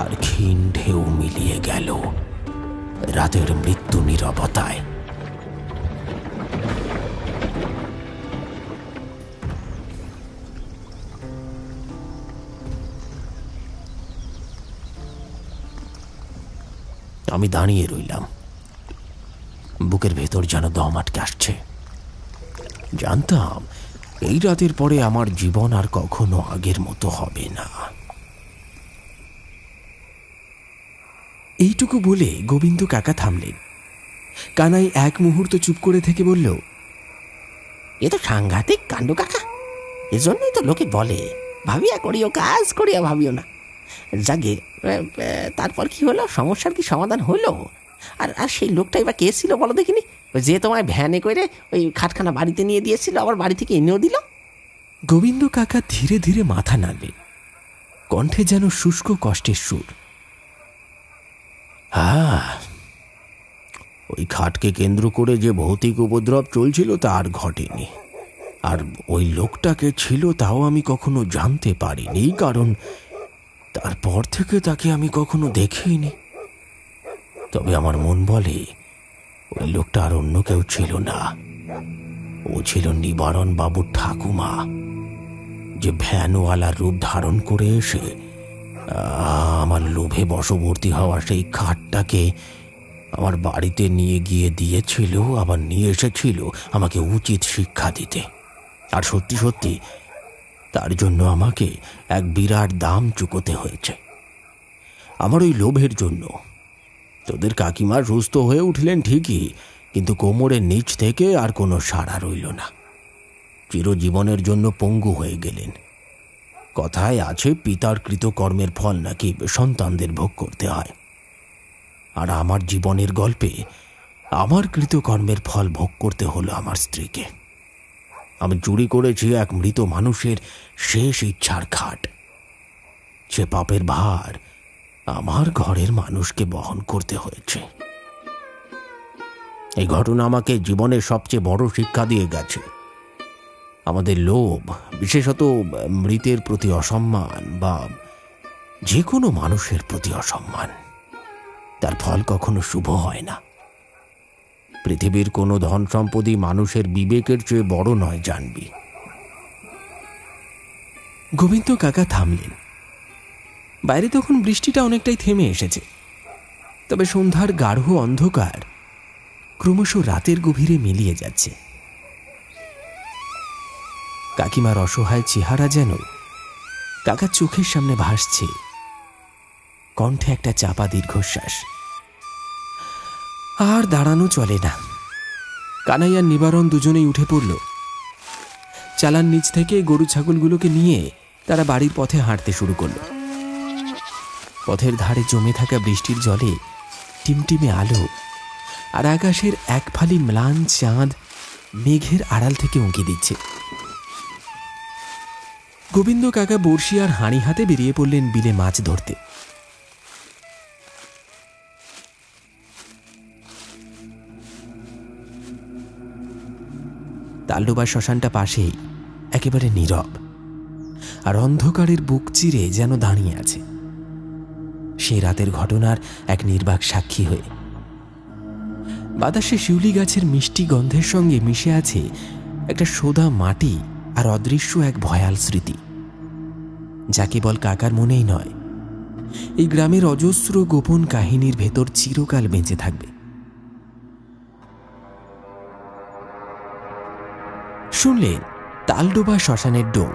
আর ক্ষীণ ঢেউ মিলিয়ে গেল রাতের মৃত্যু নীরবতায়। আমি দাঁড়িয়ে রইলাম, বুকের ভেতর যেন দম আটকে আসছে। জানতাম এই রাতের পরে আমার জীবন আর কখনো আগের মতো হবে না। এইটুকু বলে গোবিন্দ কাকা থামলেন। কানাই এক মুহূর্ত চুপ করে থেকে বলল, এ তো সাংঘাতিক কাণ্ড কাকা। এজন্যই তো লোকে বলে ভাবিয়া করিও কাজ, করিয়া ভাবিও না। যাকে তারপর কি হলো? সমস্যার কি সমাধান হলো? আর আর সেই লোকটাই বা কে ছিল বলো দেখিনি? ওই যে তোমায় ভ্যানে করে ওই খাটখানা বাড়িতে নিয়ে দিয়েছিল, আবার বাড়ি থেকে এনেও দিল। গোবিন্দ কাকা ধীরে ধীরে মাথা নাড়লেন, কণ্ঠে যেন শুষ্ক কষ্টের সুর। হ্যাঁ, ওই খাটকে কেন্দ্র করে যে ভৌতিক উপদ্রব চলছিল তা আর ঘটেনি। আর ওই লোকটাকে ছিল তাও আমি কখনো জানতে পারিনি, কারণ তারপর থেকে তাকে আমি কখনো দেখিনি। তবে আমার মন বলে ওই লোকটা আর অন্য কেউ ছিল না, ও ছিল নিবারণ বাবুর ঠাকুমা, যে ভ্যানওয়ালার রূপ ধারণ করে এসে আমার লোভে বশবর্তী হওয়া সেই খাটটাকে আমার বাড়িতে নিয়ে গিয়ে দিয়েছিল, আবার নিয়ে এসেছিল আমাকে উচিত শিক্ষা দিতে। আর সত্যি সত্যি তার জন্য আমাকে এক বিরাট দাম চুকোতে হয়েছে। আমার ওই লোভের জন্য। তোদের কাকিমা সুস্থ হয়ে উঠলেন ঠিকই, কিন্তু কোমরের নিচ থেকে আর কোনো সাড়া রইল না। চিরজীবনের জন্য পঙ্গু হয়ে গেলেন। কথায় আছে, পিতার কৃতকর্মের ফল নাকি সন্তানদের ভোগ করতে হয়। আর আমার জীবনের গল্পে আমার কৃতকর্মের ফল ভোগ করতে হলো আমার স্ত্রীকে। আমি চুরি করেছি এক মৃত মানুষের শেষ ইচ্ছার খাট। সে পাপের ভার আমার ঘরের মানুষকে বহন করতে হয়েছে। এই ঘটনা আমাকে জীবনের সবচেয়ে বড় শিক্ষা দিয়ে গেছে। আমাদের লোভ, বিশেষত মৃতের প্রতি অসম্মান বা যে কোনো মানুষের প্রতি অসম্মান, তার ফল কখনো শুভ হয় না। পৃথিবীর কোনো ধন সম্পদই মানুষের বিবেকের চেয়ে বড় নয়, জানবি। গোবিন্দ কাকা থামলেন। বাইরে তখন বৃষ্টিটা অনেকটাই থেমে এসেছে, তবে সন্ধ্যার গাঢ় অন্ধকার ক্রমশ রাতের গভীরে মিলিয়ে যাচ্ছে। কাকিমার অসহায় চেহারা যেন কাকার চোখের সামনে ভাসছে, কণ্ঠে একটা চাপা দীর্ঘশ্বাস। আর দাঁড়ানো চলে না। কানাই আর নিবারণ দুজনেই উঠে পড়ল। চালার নিচ থেকে গরু ছাগলগুলোকে নিয়ে তারা বাড়ির পথে হাঁটতে শুরু করল। পথের ধারে জমে থাকা বৃষ্টির জলে টিমটিমে আলো আর আকাশের এক ফালি ম্লান চাঁদ মেঘের আড়াল থেকে উঁকি দিচ্ছে। গোবিন্দ কাকা বড়শি আর হাঁড়ি হাতে বেরিয়ে পড়লেন বিলে মাছ ধরতে। তালডোবা শ্মশানটা পাশেই, একেবারে নীরব, আর অন্ধকারের বুক চিরে যেন দাঁড়িয়ে আছে সেই রাতের ঘটনার এক নির্বাক সাক্ষী হয়ে। বাতাসে শিউলি গাছের মিষ্টি গন্ধের সঙ্গে মিশে আছে একটা সোদা মাটি আর অদৃশ্য এক ভয়াল স্মৃতি, যা কেবল কাকার মনেই নয়, এই গ্রামের অজস্র গোপন কাহিনীর ভেতর চিরকাল বেঁচে থাকবে। শুনলেন তালডোবা শ্মশানের ডোম।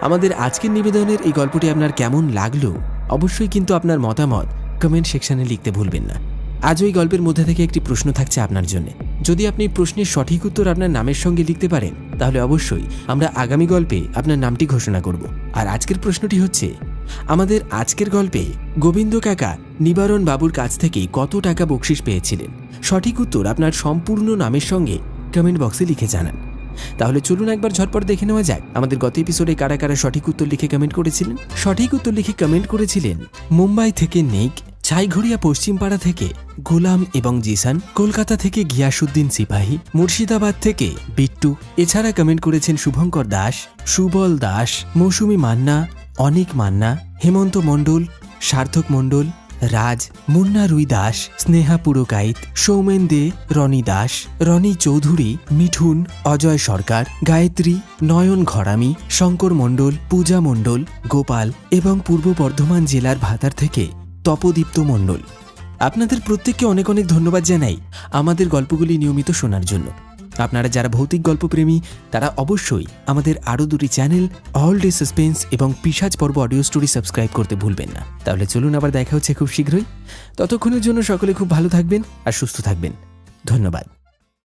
আমাদের আজকের নিবেদনের এই গল্পটি আপনার কেমন লাগলো অবশ্যই কিন্তু আপনার মতামত কমেন্ট সেকশনে লিখতে ভুলবেন না। আজ ওই গল্পের মধ্যে থেকে একটি প্রশ্ন থাকছে আপনার জন্য। যদি আপনি প্রশ্নের সঠিক উত্তর আপনার নামের সঙ্গে লিখতে পারেন, তাহলে অবশ্যই আমরা আগামী গল্পে আপনার নামটি ঘোষণা করব। আর আজকের প্রশ্নটি হচ্ছে, আমাদের আজকের গল্পে গোবিন্দ কাকা নিবারণ বাবুর কাছ থেকে কত টাকা বকশিশ পেয়েছিলেন? সঠিক উত্তর আপনার সম্পূর্ণ নামের সঙ্গে কমেন্ট বক্সে লিখে জানান। তাহলে চলুন একবার ঝটপট দেখে নেওয়া যাক আমাদের গত এপিসোডে কারা কারা সঠিক উত্তর লিখে কমেন্ট করেছিলেন। সঠিক উত্তর লিখে কমেন্ট করেছিলেন মুম্বাই থেকে নেক, ছাইঘড়িয়া পশ্চিমপাড়া থেকে গোলাম এবং জিসান, কলকাতা থেকে গিয়াসুদ্দিন সিপাহী, মুর্শিদাবাদ থেকে বিট্টু। এছাড়া কমেন্ট করেছেন শুভঙ্কর দাস, সুবল দাস, মৌসুমী মান্না, অনিক মান্না, হেমন্ত মণ্ডল, সার্থক মণ্ডল, রাজ, মুন্না রুই দাস, স্নেহা পুরকাইত, সৌমেন দে, রনি দাস, রনি চৌধুরী, মিঠুন, অজয় সরকার, গায়ত্রী, নয়ন ঘরামি, শঙ্কর মণ্ডল, পূজা মণ্ডল, গোপাল এবং পূর্ব বর্ধমান জেলার ভাতার থেকে তপদীপ্ত মণ্ডল। আপনাদের প্রত্যেককে অনেক অনেক ধন্যবাদ জানাই আমাদের গল্পগুলি নিয়মিত শোনার জন্য। আপনারা যারা ভৌতিক গল্পপ্রেমী তারা অবশ্যই আমাদের আরও দুটি চ্যানেল অল ডে সাসপেন্স এবং পিশাচ পর্ব অডিও স্টোরি সাবস্ক্রাইব করতে ভুলবেন না। তাহলে চলুন আবার দেখা হচ্ছে খুব শীঘ্রই। ততক্ষণের জন্য সকলে খুব ভালো থাকবেন আর সুস্থ থাকবেন। ধন্যবাদ।